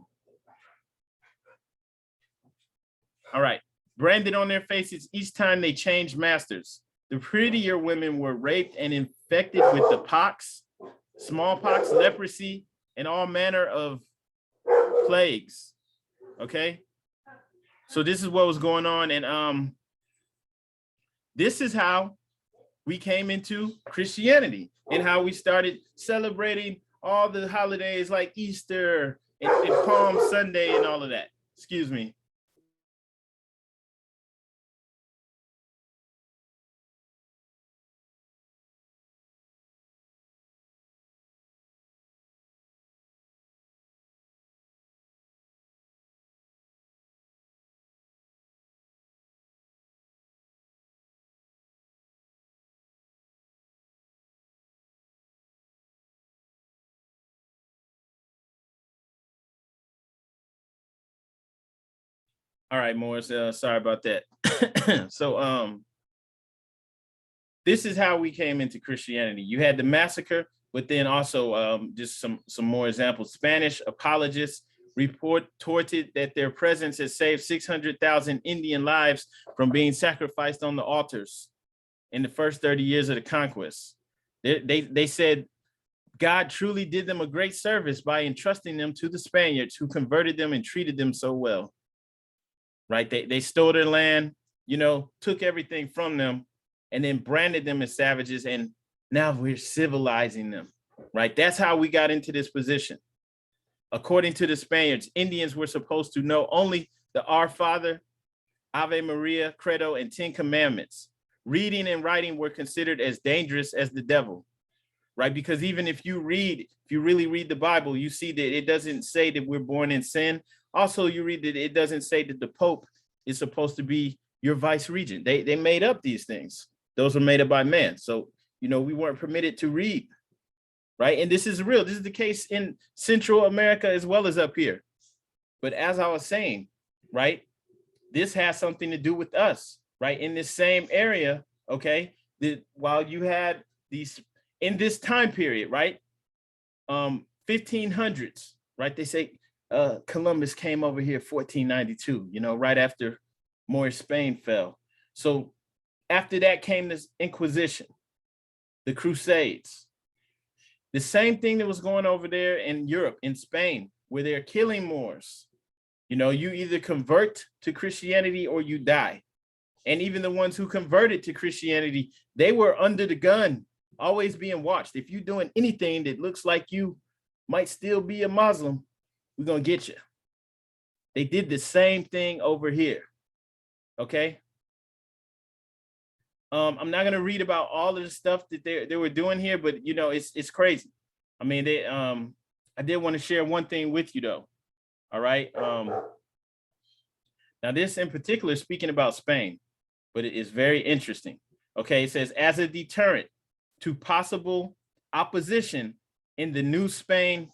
All right. Branded on their faces each time they changed masters. The prettier women were raped and infected with the pox, smallpox, leprosy, and all manner of plagues. Okay. So this is what was going on. And this is how we came into Christianity and how we started celebrating all the holidays like Easter and Palm Sunday and all of that. Excuse me. All right, Morris, sorry about that. So this is how we came into Christianity. You had the massacre, but then also just some more examples. Spanish apologists reported that their presence has saved 600,000 Indian lives from being sacrificed on the altars in the first 30 years of the conquest. They said God truly did them a great service by entrusting them to the Spaniards, who converted them and treated them so well. Right? They stole their land, took everything from them, and then branded them as savages. And now we're civilizing them, right? That's how we got into this position. According to the Spaniards, Indians were supposed to know only the Our Father, Ave Maria, Credo, and 10 Commandments. Reading and writing were considered as dangerous as the devil, right? Because even if you really read the Bible, you see that it doesn't say that we're born in sin. Also, you read that it doesn't say that the Pope is supposed to be your vice regent. They made up these things. Those were made up by man. So, we weren't permitted to read, right? And this is real. This is the case in Central America as well as up here. But as I was saying, right, this has something to do with us, right? In this same area, okay, while you had these, in this time period, right, 1500s, right, they say, Columbus came over here 1492, right after Moorish Spain fell. So after that came this Inquisition, the Crusades, the same thing that was going over there in Europe, in Spain, where they're killing Moors. You either convert to Christianity or you die. And even the ones who converted to Christianity, they were under the gun, always being watched. If you're doing anything that looks like you might still be a Muslim, we're going to get you. They did the same thing over here. Okay. I'm not going to read about all of the stuff that they were doing here, but it's crazy. I mean, I did want to share one thing with you though. All right. Now this in particular, speaking about Spain, but it is very interesting. Okay. It says, as a deterrent to possible opposition in the New Spain,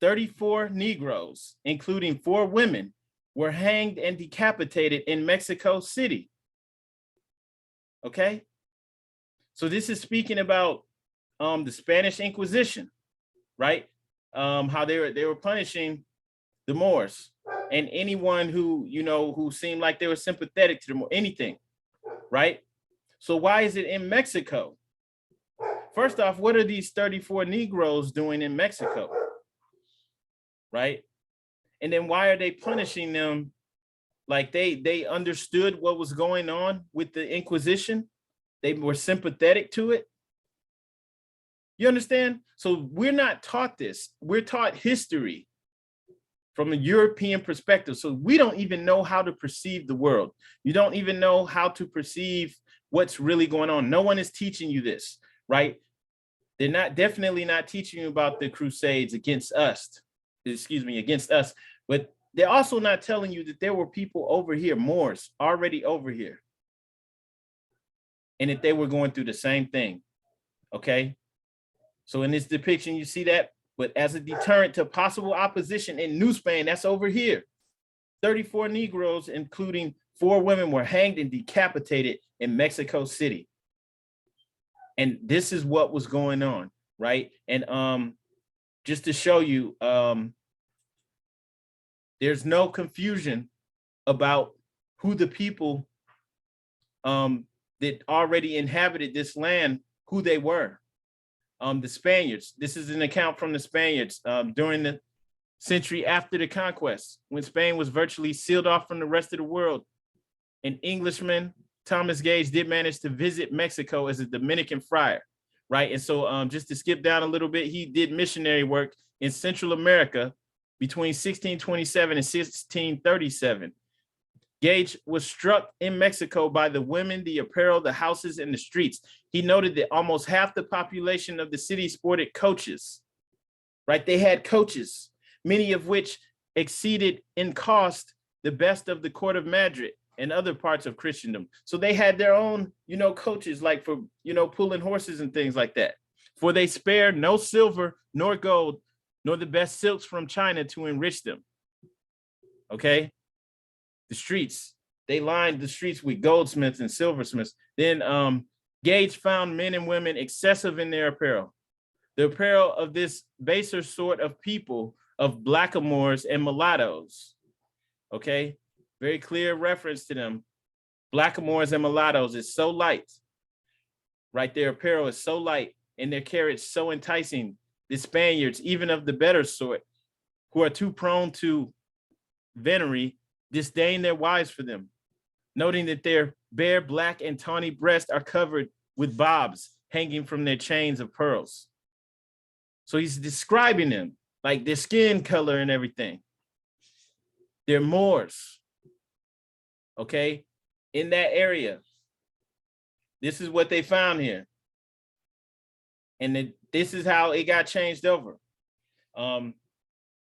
34 Negroes, including 4 women, were hanged and decapitated in Mexico City. Okay. So this is speaking about the Spanish Inquisition, right? How they were punishing the Moors and anyone who, who seemed like they were sympathetic to them or anything, right? So why is it in Mexico? First off, what are these 34 Negroes doing in Mexico? Right? And then why are they punishing them? Like they understood what was going on with the Inquisition. They were sympathetic to it. You understand? So we're not taught this. We're taught history, from a European perspective. So we don't even know how to perceive the world. You don't even know how to perceive what's really going on. No one is teaching you this, right? They're definitely not teaching you about the Crusades against us, but they're also not telling you that there were people over here, Moors, already over here, and that they were going through the same thing, okay? So in this depiction, you see that, but as a deterrent to possible opposition in New Spain, that's over here. 34 Negroes, including 4 women, were hanged and decapitated in Mexico City. And this is what was going on, right? And just to show you, there's no confusion about who the people that already inhabited this land, who they were. The Spaniards, this is an account from the Spaniards during the century after the conquest, when Spain was virtually sealed off from the rest of the world. An Englishman, Thomas Gage, did manage to visit Mexico as a Dominican friar, right? And so just to skip down a little bit, he did missionary work in Central America between 1627 and 1637. Gage was struck in Mexico by the women, the apparel, the houses, and the streets. He noted that almost half the population of the city sported coaches, right? They had coaches, many of which exceeded in cost the best of the court of Madrid and other parts of Christendom. So they had their own, coaches, like for, pulling horses and things like that. For they spared no silver nor gold, nor the best silks from China to enrich them. Okay. The streets, they lined the streets with goldsmiths and silversmiths. Then Gage found men and women excessive in their apparel. The apparel of this baser sort of people, of blackamoors and mulattoes. Okay, very clear reference to them. Blackamoors and mulattoes is so light, right? Their apparel is so light and their carriage so enticing. The Spaniards, even of the better sort, who are too prone to venery, disdain their wives for them, noting that their bare, black, and tawny breasts are covered with bobs hanging from their chains of pearls. So he's describing them, like their skin color and everything. They're Moors, okay, in that area. This is what they found here. And this is how it got changed over.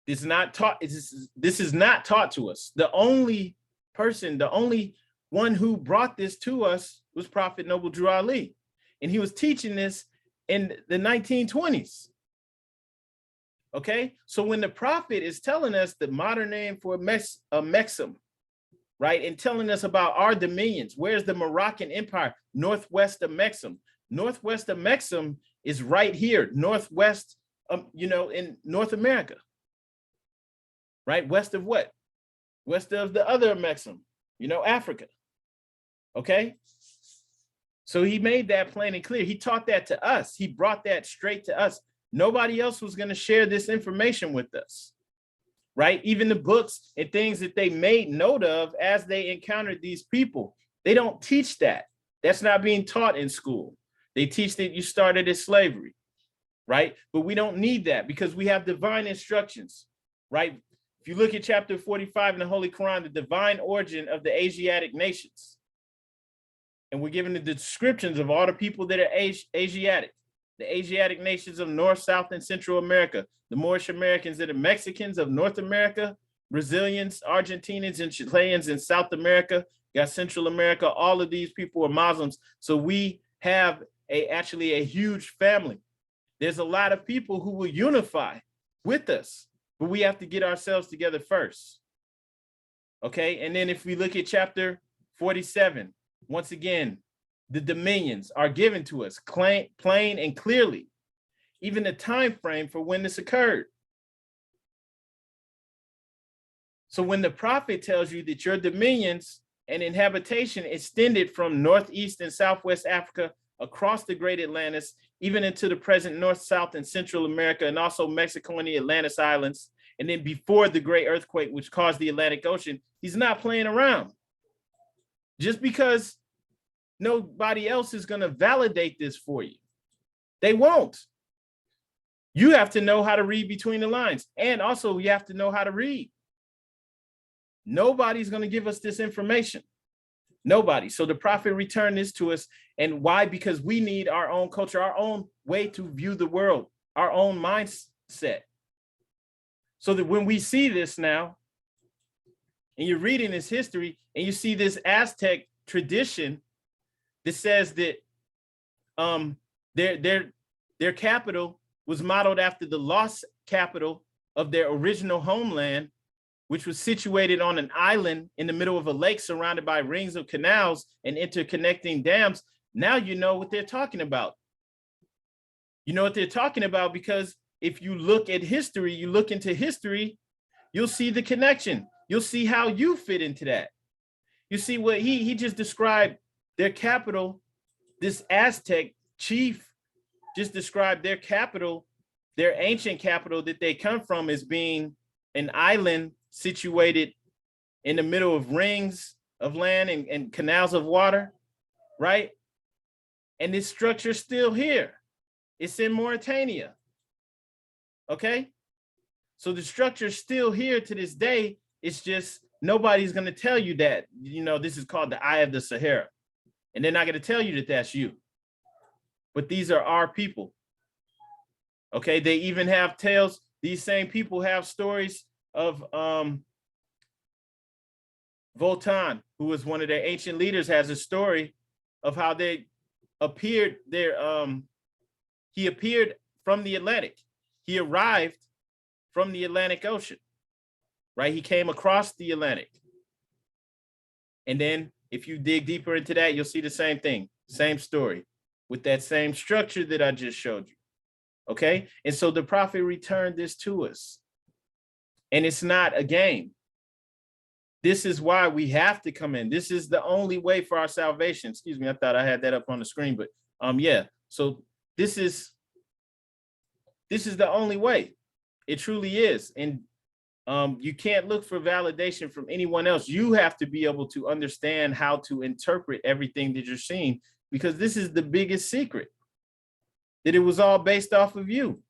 This is not taught to us. The only one who brought this to us was Prophet Noble Drew Ali. And he was teaching this in the 1920s. Okay, so when the prophet is telling us the modern name for Amexem, right, and telling us about our dominions, where's the Moroccan Empire? Northwest Amexem. Northwest Amexem is right here, northwest, in North America. Right? West of what? West of the other Amexem, Africa. Okay? So he made that plain and clear. He taught that to us. He brought that straight to us. Nobody else was going to share this information with us. Right? Even the books and things that they made note of as they encountered these people, they don't teach that. That's not being taught in school. They teach that you started as slavery. Right? But we don't need that because we have divine instructions. Right? If you look at chapter 45 in the Holy Quran, the divine origin of the Asiatic nations, and we're given the descriptions of all the people that are Asiatic, the Asiatic nations of North, South, and Central America, the Moorish Americans that are Mexicans of North America, Brazilians, Argentinians, and Chileans in South America, got Central America, all of these people are Muslims. So we have actually a huge family. There's a lot of people who will unify with us. But we have to get ourselves together first. Okay, and then if we look at chapter 47, once again, the dominions are given to us plain and clearly, even the time frame for when this occurred. So when the prophet tells you that your dominions and inhabitation extended from Northeast and Southwest Africa across the Great Atlantis, even into the present North, South, and Central America, and also Mexico and the Atlantis Islands, and then before the great earthquake, which caused the Atlantic Ocean, he's not playing around. Just because nobody else is going to validate this for you. They won't. You have to know how to read between the lines. And also you have to know how to read. Nobody's going to give us this information. Nobody. So the prophet returned this to us. And why? Because we need our own culture, our own way to view the world, our own mindset. So that when we see this now, and you're reading this history, and you see this Aztec tradition that says that their capital was modeled after the lost capital of their original homeland, which was situated on an island in the middle of a lake surrounded by rings of canals and interconnecting dams. Now you know what they're talking about. You know what they're talking about because if you look at history, you look into history, you'll see the connection. You'll see how you fit into that. You see what he just described their capital, this Aztec chief just described their capital, their ancient capital that they come from as being an island situated in the middle of rings of land and canals of water, right? And this structure's still here. It's in Mauritania, okay? So the structure's still here to this day. It's just nobody's gonna tell you that, you know, this is called the Eye of the Sahara. And they're not gonna tell you that that's you. But these are our people, okay? They even have tales. These same people have stories of Voltan, who was one of their ancient leaders, has a story of how they appeared there. He appeared from the Atlantic. He arrived from the Atlantic Ocean, right? He came across the Atlantic. And then if you dig deeper into that, you'll see the same thing, same story with that same structure that I just showed you, okay? And so the prophet returned this to us. And it's not a game. This is why we have to come in. This is the only way for our salvation. Excuse me, I thought I had that up on the screen, but yeah. So this is the only way. It truly is. And you can't look for validation from anyone else. You have to be able to understand how to interpret everything that you're seeing, because this is the biggest secret, that it was all based off of you.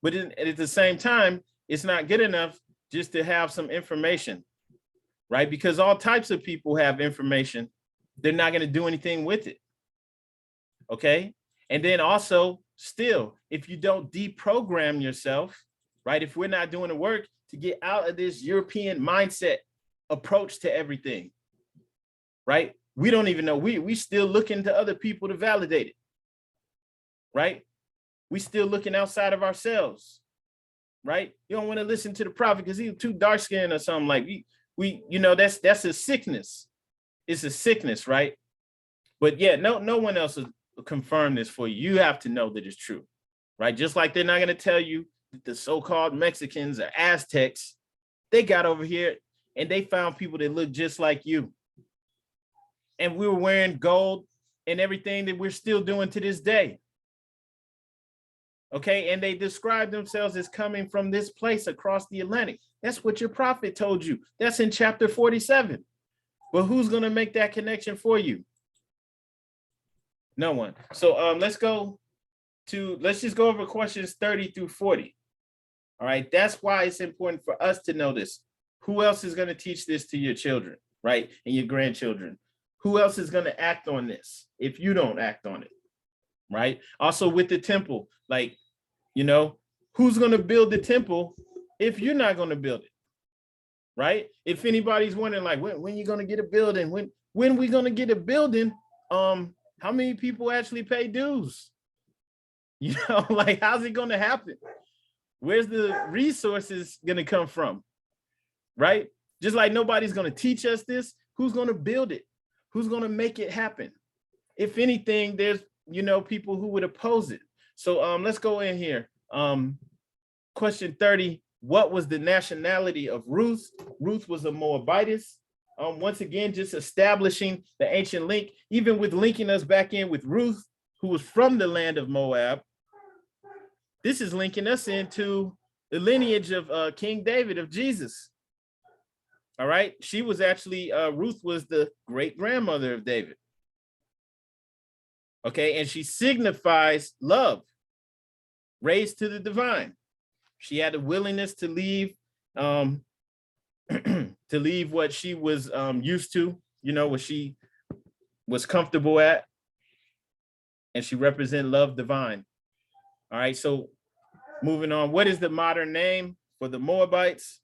But at the same time, it's not good enough just to have some information, right? Because all types of people have information. They're not going to do anything with it, okay? And then also, still, if you don't deprogram yourself, right? If we're not doing the work to get out of this European mindset approach to everything, right? We don't even know. We still looking to other people to validate it, right? We still looking outside of ourselves, right? You don't want to listen to the prophet because he's too dark skinned or something. Like we you know, that's a sickness. It's a sickness, right? But yeah, no one else will confirm this for you. You have to know that it's true, right? Just like they're not going to tell you that the so-called Mexicans or Aztecs, they got over here and they found people that look just like you. And we were wearing gold and everything that we're still doing to this day. Okay, and they describe themselves as coming from this place across the Atlantic. That's what your prophet told you. That's in chapter 47. But who's going to make that connection for you? No one. So let's just go over questions 30 through 40. All right, that's why it's important for us to know this. Who else is going to teach this to your children, right? And your grandchildren? Who else is going to act on this if you don't act on it, right? Also with the temple, like, you know, who's going to build the temple if you're not going to build it, right? If anybody's wondering, like, when you going to get a building? When we going to get a building? How many people actually pay dues? You know, like, how's it going to happen? Where's the resources going to come from, right? Just like nobody's going to teach us this, who's going to build it? Who's going to make it happen? If anything, there's, you know, people who would oppose it. So let's go in here. Question 30, what was the nationality of Ruth? Ruth was a Moabitess. Once again, just establishing the ancient link, even with linking us back in with Ruth, who was from the land of Moab. This is linking us into the lineage of King David, of Jesus. All right, she was actually, Ruth was the great grandmother of David. Okay, and she signifies love. raised to the divine. She had a willingness to leave, to leave what she was used to, what she was comfortable at, and she represents love divine. All right, so moving on, what is the modern name for the Moabites?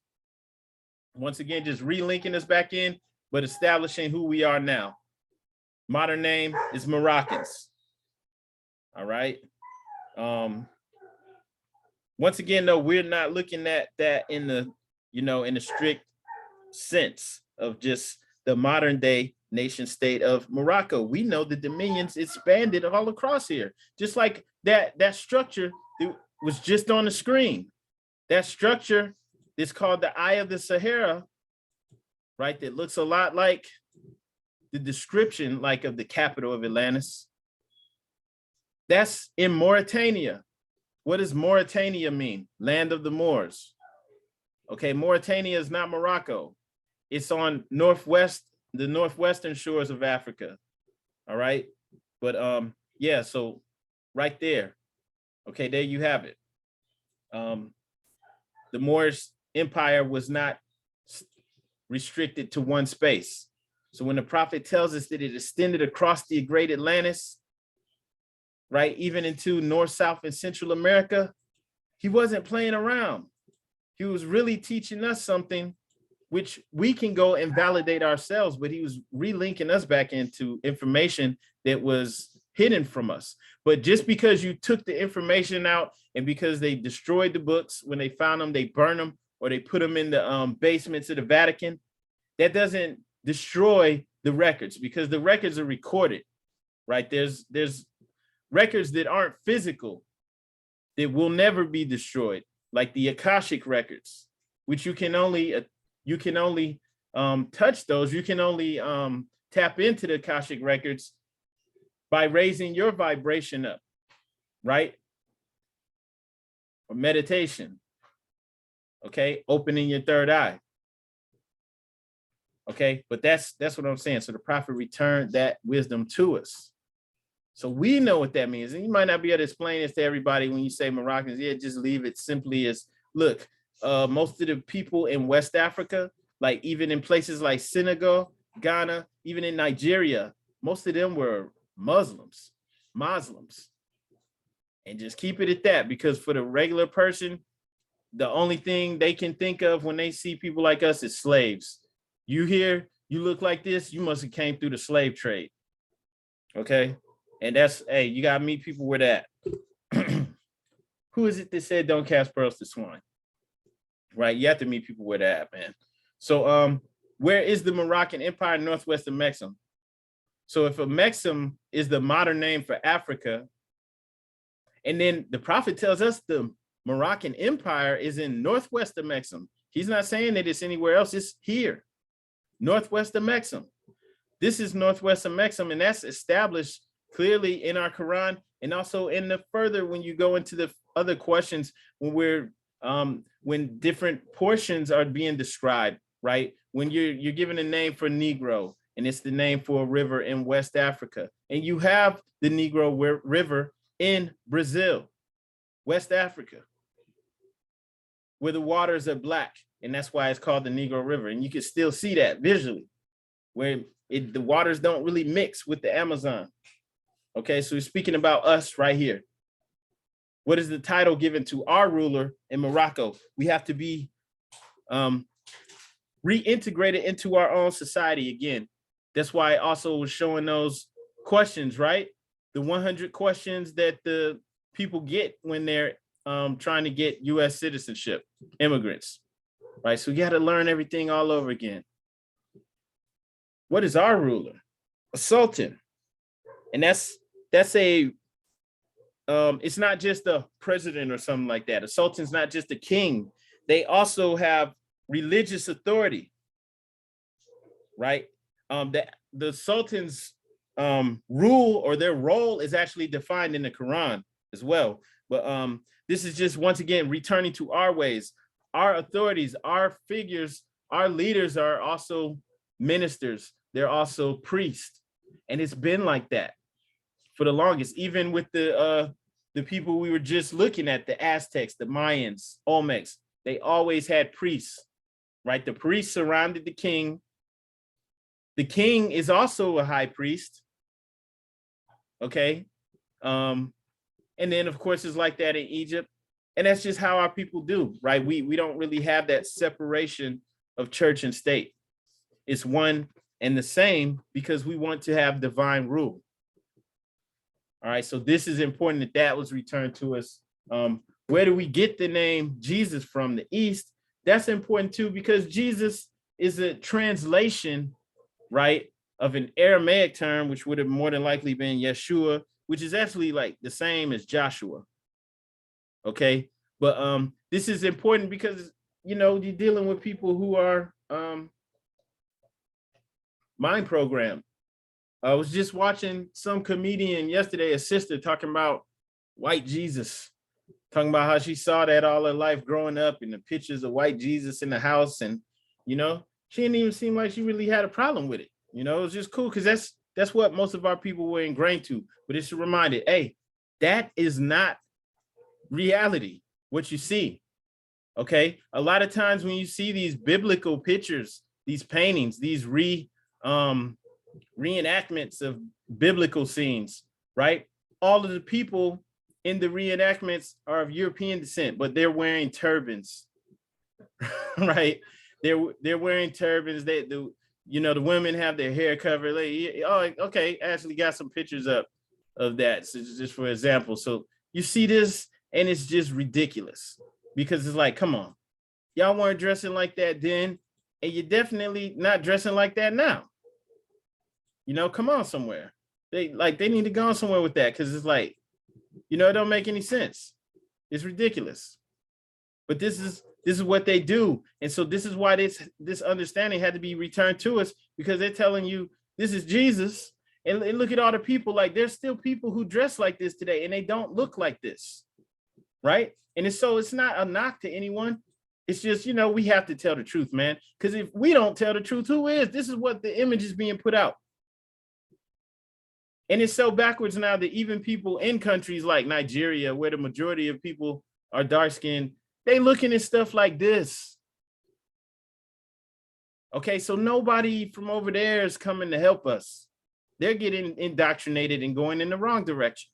Once again, just relinking us back in, but establishing who we are now. Modern name is Moroccans. All right. Once again, though, we're not looking at that in the, in the strict sense of just the modern day nation state of Morocco. We know the dominions expanded all across here, just like that structure that was just on the screen. That structure is called the Eye of the Sahara, right? That looks a lot like the description like of the capital of Atlantis. That's in Mauritania. What does Mauritania mean? Land of the Moors. Okay, Mauritania is not Morocco. It's on the northwestern shores of Africa. All right. But yeah, so right there. Okay, there you have it. The Moorish Empire was not restricted to one space. So when the prophet tells us that it extended across the great Atlantis, right, even into North, South, and Central America, he wasn't playing around. He was really teaching us something which we can go and validate ourselves, but he was relinking us back into information that was hidden from us. But just because you took the information out and because they destroyed the books, when they found them, they burned them or they put them in the basements of the Vatican, that doesn't destroy the records, because the records are recorded, right? There's records that aren't physical that will never be destroyed, like the Akashic records, which you can only touch those. You can only tap into the Akashic records by raising your vibration up, right? Or meditation, okay? Opening your third eye. Okay, but that's what I'm saying. So the prophet returned that wisdom to us. So we know what that means. And you might not be able to explain this to everybody when you say Moroccans. Yeah, just leave it simply as, look, most of the people in West Africa, like even in places like Senegal, Ghana, even in Nigeria, most of them were Muslims. And just keep it at that, because for the regular person, the only thing they can think of when they see people like us is slaves. You here, you look like this, you must have came through the slave trade. Okay. And that's, hey, you got to meet people where they're at. Who is it that said don't cast pearls to swine? Right. You have to meet people where they're at, man. So where is the Moroccan Empire? Northwest Amexem. So if Amexem is the modern name for Africa, and then the prophet tells us the Moroccan Empire is in Northwest Amexem. He's not saying that it's anywhere else. It's here. Northwest Amexem. This is Northwest Amexem, and that's established clearly in our Quran, and also in the further when you go into the other questions when different portions are being described, right? When you're given a name for Negro, and it's the name for a river in West Africa, and you have the Negro River in Brazil, West Africa, where the waters are black. And that's why it's called the Negro River. And you can still see that visually, where the waters don't really mix with the Amazon. Okay, so he's speaking about us right here. What is the title given to our ruler in Morocco? We have to be reintegrated into our own society again. That's why I also was showing those questions, right? The 100 questions that the people get when they're trying to get U.S. citizenship, immigrants. Right, so you got to learn everything all over again. What is our ruler? A sultan, and that's a it's not just a president or something like that. A sultan's not just a king. They also have religious authority, right? The sultan's rule or their role is actually defined in the Quran as well. But this is just once again returning to our ways. Our authorities, our figures, our leaders are also ministers. They're also priests. And it's been like that for the longest, even with the the people we were just looking at, the Aztecs, the Mayans, Olmecs, they always had priests, right? The priests surrounded the king. The king is also a high priest, okay? And then, of course, it's like that in Egypt. And that's just how our people do, right? We don't really have that separation of church and state. It's one and the same because we want to have divine rule. All right, so this is important that that was returned to us. Where do we get the name Jesus from? The East. That's important too, because Jesus is a translation, right, of an Aramaic term, which would have more than likely been Yeshua, which is actually like the same as Joshua. Okay, but this is important because, you know, you're dealing with people who are mind programmed. I was just watching some comedian yesterday, a sister talking about white Jesus, talking about how she saw that all her life growing up and the pictures of white Jesus in the house. And, you know, she didn't even seem like she really had a problem with it. You know, it was just cool because that's what most of our people were ingrained to. But it's a reminder, hey, that is not reality, what you see. Okay. A lot of times when you see these biblical pictures, these paintings, these reenactments of biblical scenes, right? All of the people in the reenactments are of European descent, but they're wearing turbans, right? They're wearing turbans. The women have their hair covered. Like, oh, okay, I actually got some pictures up of that. So just for example, so you see this, and it's just ridiculous because it's like, come on, y'all weren't dressing like that then, and you're definitely not dressing like that now. You know, come on somewhere. They need to go on somewhere with that because it's like, you know, it don't make any sense. It's ridiculous. But this is what they do. And so this is why this understanding had to be returned to us, because they're telling you this is Jesus. And look at all the people, like there's still people who dress like this today and they don't look like this. Right. And it's not a knock to anyone. It's just, you know, we have to tell the truth, man. Because if we don't tell the truth, who is? This is what the image is being put out. And it's so backwards now that even people in countries like Nigeria, where the majority of people are dark skinned, they looking at stuff like this. Okay, so nobody from over there is coming to help us. They're getting indoctrinated and going in the wrong direction.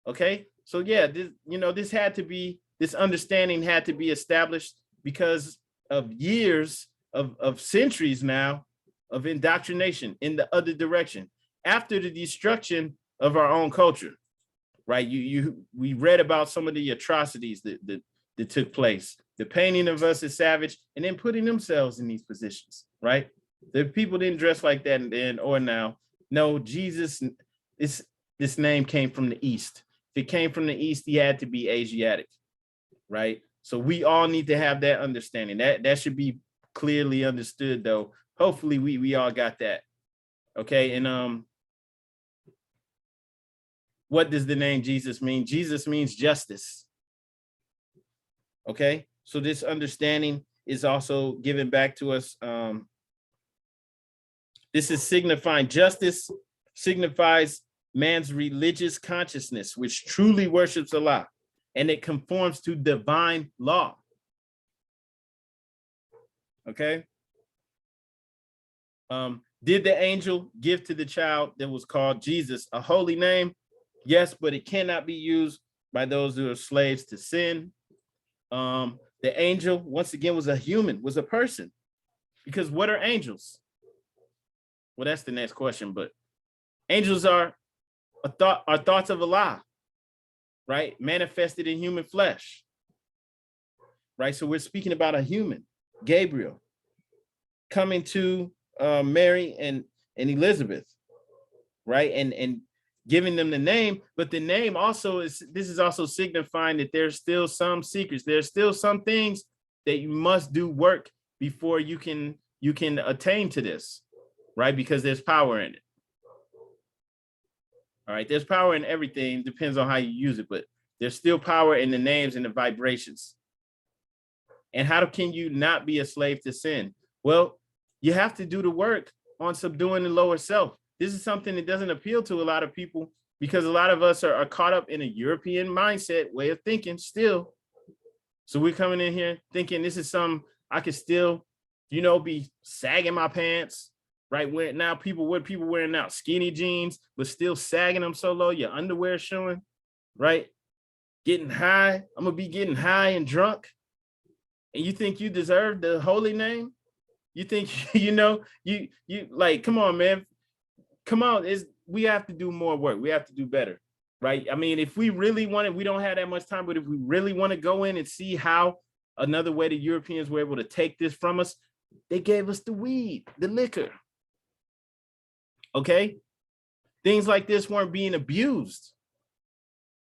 Okay, so yeah, this understanding had to be established because of years of centuries now of indoctrination in the other direction. After the destruction of our own culture, right? We read about some of the atrocities that took place, the painting of us as savage, and then putting themselves in these positions, right? The people didn't dress like that then or now. No, Jesus, this name came from the East. If it came from the East, he had to be Asiatic, right? So we all need to have that understanding. That should be clearly understood, though. Hopefully we all got that. Okay, and what does the name Jesus mean? Jesus means justice. Okay, so this understanding is also given back to us. This is signifying justice, signifies man's religious consciousness, which truly worships Allah, and it conforms to divine law. Okay. Did the angel give to the child that was called Jesus a holy name? Yes, but it cannot be used by those who are slaves to sin. The angel, once again, was a human, was a person. Because what are angels? Well, that's the next question, but angels are thoughts of Allah, right? Manifested in human flesh, right? So we're speaking about a human, Gabriel, coming to Mary and Elizabeth, right? And giving them the name, but the name also is also signifying that there's still some secrets. There's still some things that you must do work before you can attain to this, right? Because there's power in it. All right, there's power in everything, depends on how you use it, but there's still power in the names and the vibrations. And how can you not be a slave to sin? Well, you have to do the work on subduing the lower self. This is something that doesn't appeal to a lot of people because a lot of us are caught up in a European mindset, way of thinking still. So we're coming in here thinking this is something I could still, be sagging my pants, right? Where now what people wearing now, skinny jeans, but still sagging them so low, your underwear showing, right? Getting high. I'm gonna be getting high and drunk. And you think you deserve the holy name? You think, you like, come on, man. Come on, we have to do more work. We have to do better, right? I mean, if we really want it, we don't have that much time, but if we really want to go in and see how another way the Europeans were able to take this from us, they gave us the weed, the liquor. Okay? Things like this weren't being abused.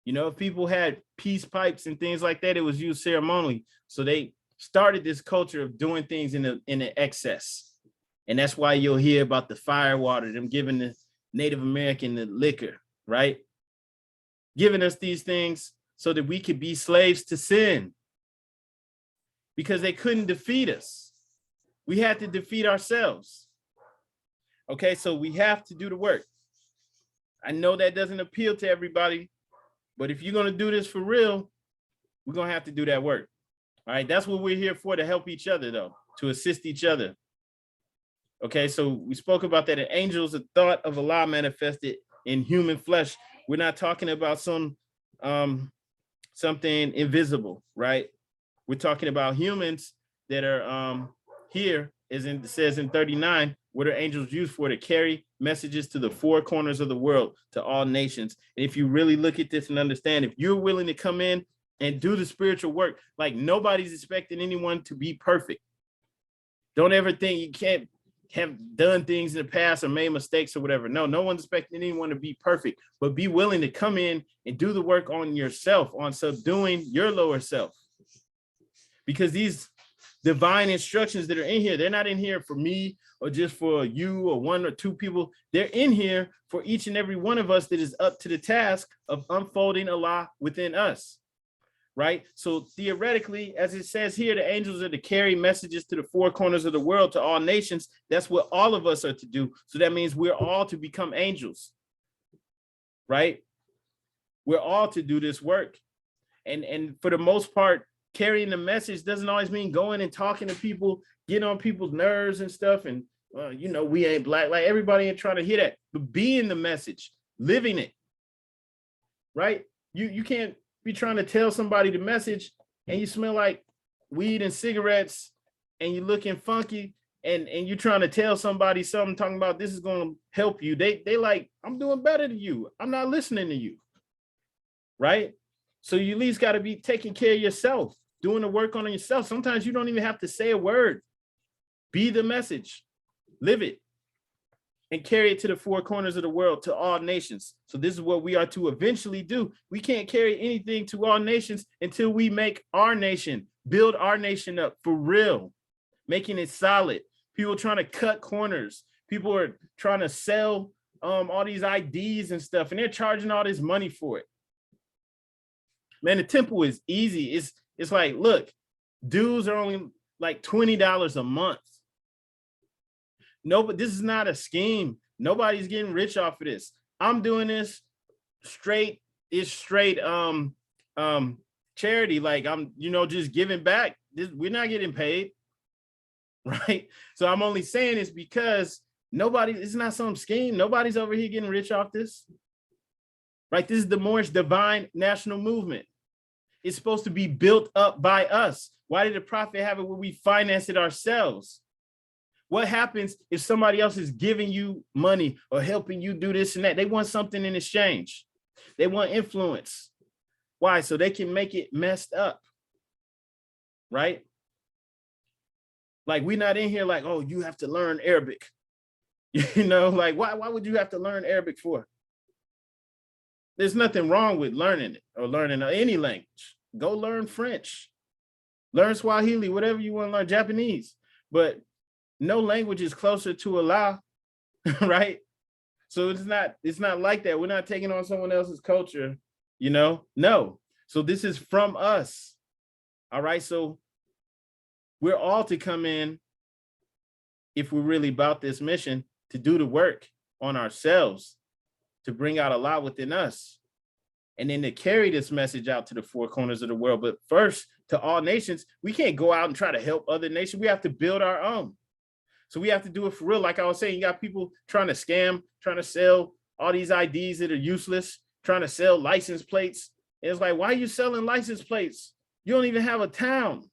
If people had peace pipes and things like that, it was used ceremonially. So they started this culture of doing things in an excess. And that's why you'll hear about the fire water, them giving the Native American the liquor, right? Giving us these things so that we could be slaves to sin, because they couldn't defeat us. We had to defeat ourselves. Okay, so we have to do the work. I know that doesn't appeal to everybody, but if you're going to do this for real, we're going to have to do that work. All right, that's what we're here for, to help each other, though, to assist each other. Okay, so we spoke about that. An angel is a thought of Allah manifested in human flesh. We're not talking about something invisible, right? We're talking about humans that are here, as it says in 39, what are angels used for? To carry messages to the four corners of the world, to all nations. And if you really look at this and understand, if you're willing to come in and do the spiritual work, like, nobody's expecting anyone to be perfect. Don't ever think you can't have done things in the past or made mistakes or whatever. No one's expecting anyone to be perfect, but be willing to come in and do the work on yourself, on subduing your lower self. Because these divine instructions that are in here, they're not in here for me or just for you or one or two people. They're in here for each and every one of us that is up to the task of unfolding Allah within us. Right? So theoretically, as it says here, the angels are to carry messages to the four corners of the world, to all nations. That's what all of us are to do. So that means we're all to become angels, right? We're all to do this work. And for the most part, carrying the message doesn't always mean going and talking to people, getting on people's nerves and stuff. And, we ain't black. Like, everybody ain't trying to hear that. But being the message, living it, right? You can't be trying to tell somebody the message and you smell like weed and cigarettes and you're looking funky and you're trying to tell somebody something, talking about this is going to help you. They like, I'm doing better than you. I'm not listening to you. Right? So you at least got to be taking care of yourself, doing the work on yourself. Sometimes you don't even have to say a word. Be the message, live it, and carry it to the four corners of the world, to all nations. So this is what we are to eventually do. We can't carry anything to all nations until we make our nation, build our nation up for real, making it solid. People trying to cut corners. People are trying to sell all these IDs and stuff, and they're charging all this money for it. Man, the temple is easy. It's like, look, dues are only like $20 a month. No, but this is not a scheme. Nobody's getting rich off of this. I'm doing this straight charity. Like, I'm, just giving back. We're not getting paid, right? So I'm only saying this because it's not some scheme. Nobody's over here getting rich off this, right? This is the Moorish divine national movement. It's supposed to be built up by us. Why did the prophet have it where we finance it ourselves? What happens if somebody else is giving you money or helping you do this and that? They want something in exchange. They want influence. Why? So they can make it messed up, right? Like, we're not in here like, oh, you have to learn Arabic. Like, why would you have to learn Arabic for? There's nothing wrong with learning it or learning any language. Go learn French, learn Swahili, whatever you want to learn, Japanese. But no language is closer to Allah, right? So it's not like that. We're not taking on someone else's culture, No. So this is from us. All right. So we're all to come in, if we're really about this mission, to do the work on ourselves to bring out Allah within us, and then to carry this message out to the four corners of the world. But first, to all nations, we can't go out and try to help other nations. We have to build our own. So we have to do it for real. Like I was saying, you got people trying to scam, trying to sell all these IDs that are useless, trying to sell license plates. And it's like, why are you selling license plates? You don't even have a town,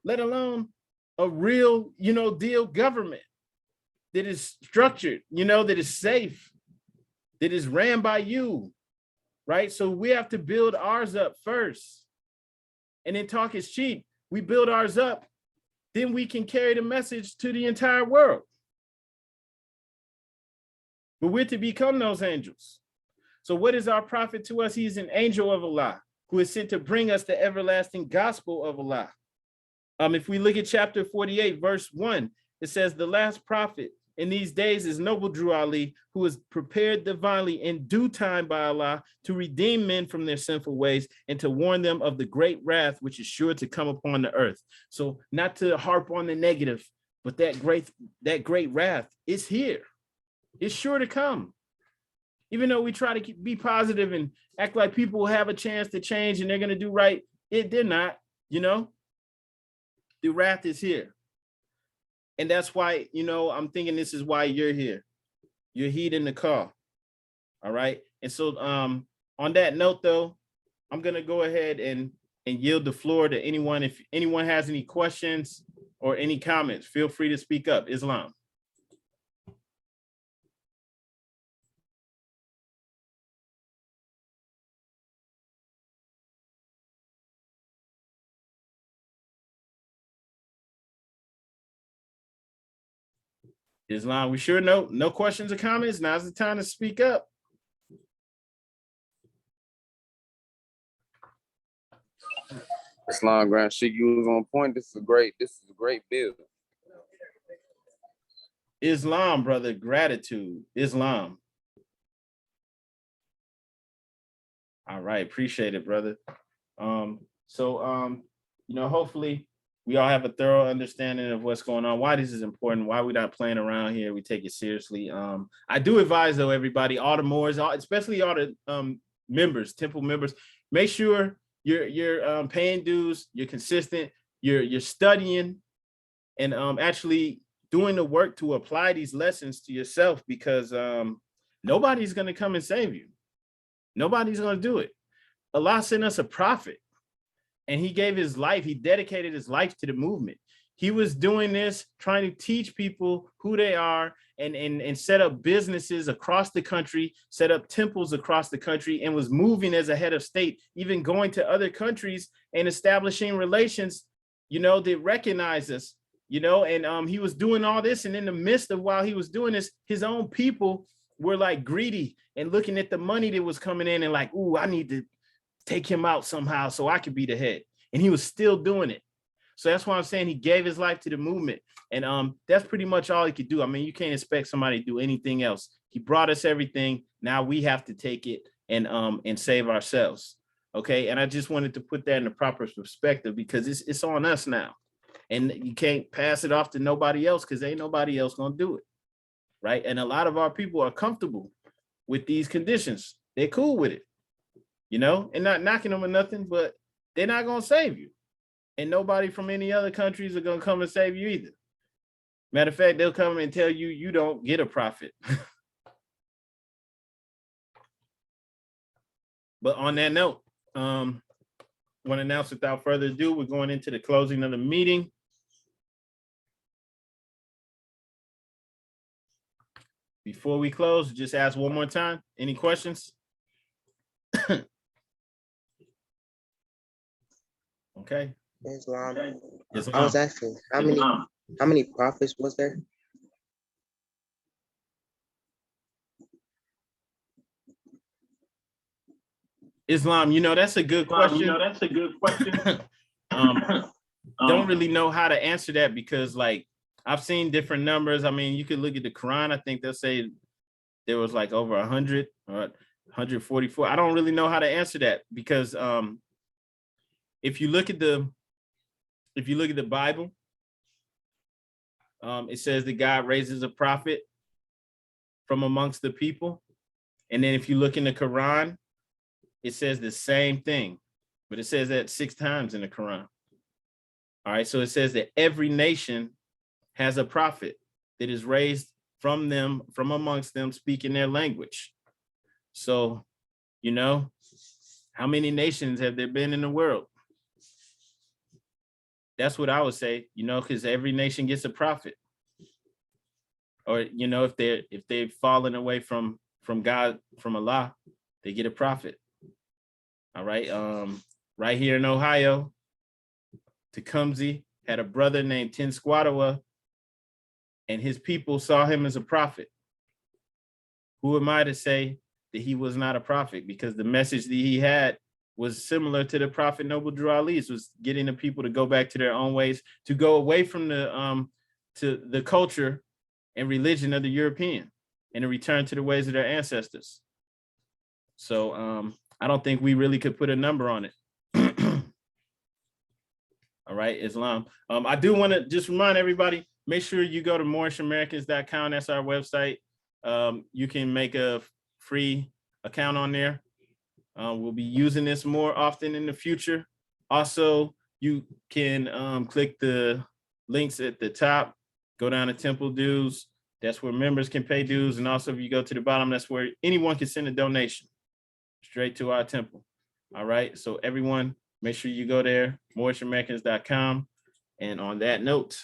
let alone a real, deal government that is structured, that is safe, that is ran by you, right? So we have to build ours up first. And then talk is cheap. We build ours up, then we can carry the message to the entire world. But we're to become those angels. So what is our prophet to us? He is an angel of Allah who is sent to bring us the everlasting gospel of Allah. If we look at chapter 48, verse 1, it says, the last prophet in these days is noble Drew Ali, who is prepared divinely in due time by Allah to redeem men from their sinful ways and to warn them of the great wrath which is sure to come upon the earth. So not to harp on the negative, but that great wrath is here. It's sure to come. Even though we try to be positive and act like people will have a chance to change and they're going to do right, they're not, The wrath is here. And that's why, I'm thinking this is why you're here. You're heating the car. All right. And so on that note, though, I'm going to go ahead and yield the floor to anyone. If anyone has any questions or any comments, feel free to speak up. Islam. Islam, we sure no questions or comments. Now's the time to speak up. Islam Grand Sheikh, you was on point. This is a great build. Islam, brother, gratitude. Islam. All right, appreciate it, brother. Hopefully we all have a thorough understanding of what's going on, why this is important, why we're not playing around here. We take it seriously. I do advise, though, everybody, all the Moors, especially all the members, temple members, make sure you're paying dues, you're consistent, you're studying, and actually doing the work to apply these lessons to yourself, because nobody's going to come and save you. Nobody's going to do it. Allah sent us a prophet. And he gave his life, he dedicated his life to the movement. He was doing this, trying to teach people who they are and set up businesses across the country, set up temples across the country, and was moving as a head of state, even going to other countries and establishing relations, that recognize us, and he was doing all this. And in the midst of while he was doing this, his own people were like greedy and looking at the money that was coming in and like, ooh, I need to take him out somehow so I could be the head. And he was still doing it. So that's why I'm saying he gave his life to the movement. And that's pretty much all he could do. I mean, you can't expect somebody to do anything else. He brought us everything. Now we have to take it and save ourselves. Okay. And I just wanted to put that in the proper perspective, because it's on us now. And you can't pass it off to nobody else, because ain't nobody else gonna do it. Right. And a lot of our people are comfortable with these conditions. They're cool with it. And not knocking them or nothing, but they're not going to save you. And nobody from any other countries are going to come and save you either. Matter of fact, they'll come and tell you, you don't get a prophet. But on that note, I want to announce without further ado, we're going into the closing of the meeting. Before we close, just ask one more time. Any questions? Okay. Islam. Islam. I was asking, how many prophets was there? Islam, that's a good question. Don't really know how to answer that, because like I've seen different numbers. I mean, you could look at the Quran. I think they'll say there was like over 100 or 144. I don't really know how to answer that, because if you look at the Bible, it says that God raises a prophet from amongst the people. And then if you look in the Quran, it says the same thing, but it says that 6 times in the Quran. All right, so it says that every nation has a prophet that is raised from them, from amongst them, speaking their language. So, you know, how many nations have there been in the world? That's what I would say, you know, because every nation gets a prophet. Or, you know, if they've fallen away from God, from Allah, they get a prophet. All right. Right here in Ohio, Tecumseh had a brother named Tenskwatawa, and his people saw him as a prophet. Who am I to say that he was not a prophet? Because the message that he had was similar to the prophet Noble Drew Ali's, was getting the people to go back to their own ways, to go away from the culture and religion of the European, and to return to the ways of their ancestors. So I don't think we really could put a number on it. All right, Islam. I do want to just remind everybody, make sure you go to MoorishAmericans.com. That's our website. You can make a free account on there. We'll be using this more often in the future. Also, you can click the links at the top, go down to Temple Dues. That's where members can pay dues. And also, if you go to the bottom, that's where anyone can send a donation straight to our temple. All right. So everyone, make sure you go there, MoorishAmericans.com. And on that note,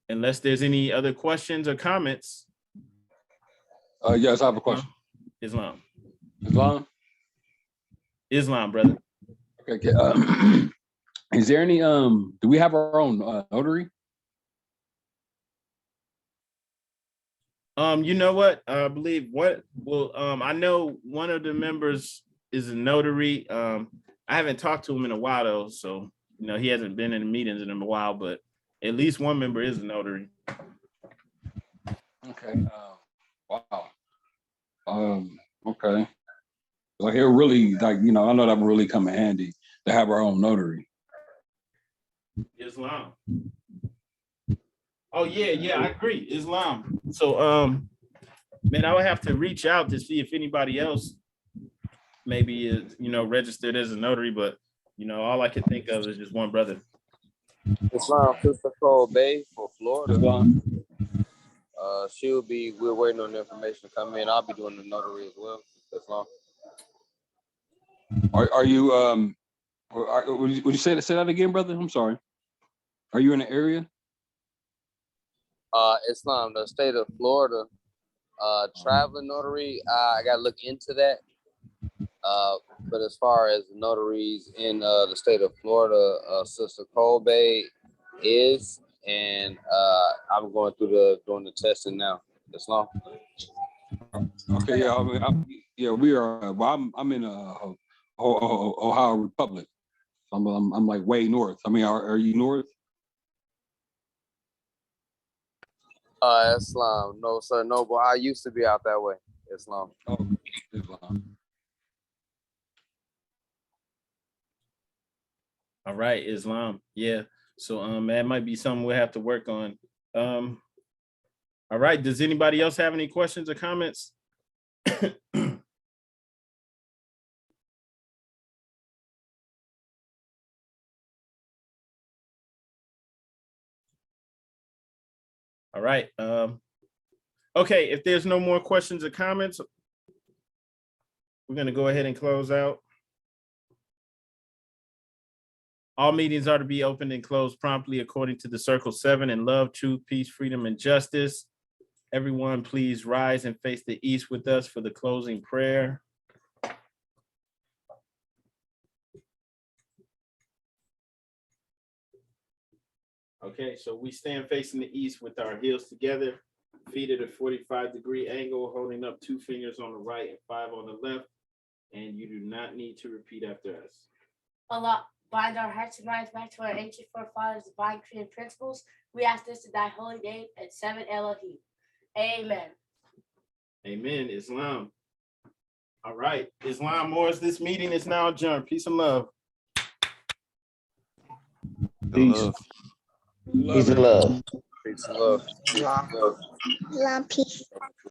unless there's any other questions or comments. Yes, I have a question. Islam. Islam, brother. Okay. Is there any do we have our own notary? You know what? I believe I know one of the members is a notary. I haven't talked to him in a while though, so you know he hasn't been in the meetings in a while, but at least one member is a notary. Okay. Wow. Okay. Like it really, like, you know, I know that would really come in handy to have our own notary. Islam. Oh yeah, I agree. Islam. So man, I would have to reach out to see if anybody else maybe is, you know, registered as a notary, but you know, all I can think of is just one brother. Islam, Sister Cole Bay for Florida. Islam. We're waiting on the information to come in. I'll be doing the notary as well. Islam. Are you would you say that again, brother? I'm sorry. Are you in the area? Islam, the state of Florida, traveling notary. I gotta look into that. But as far as notaries in the state of Florida, Sister Colby is, and I'm going through doing the testing now. Islam. Okay, yeah, we are. Well, I'm in Ohio Republic. So I'm like way north. I mean, are you north? Islam. No, sir. No, but I used to be out that way. Islam. Oh, Islam. All right, Islam. Yeah. So that might be something we'll have to work on. All right. Does anybody else have any questions or comments? All right. Okay, if there's no more questions or comments, we're going to go ahead and close out. All meetings are to be opened and closed promptly according to the Circle 7 in love, truth, peace, freedom, and justice. Everyone, please rise and face the east with us for the closing prayer. Okay, so we stand facing the east with our heels together, feet at a 45-degree angle, holding up 2 fingers on the right and 5 on the left. And you do not need to repeat after us. Allah, bind our hearts and minds back to our ancient forefathers' divine creative principles. We ask this in thy holy name and 7 Elohim. Amen. Amen. Islam. All right. Islam Moors, this meeting is now adjourned. Peace and love. Peace. Peace and love. Peace and love. Peace.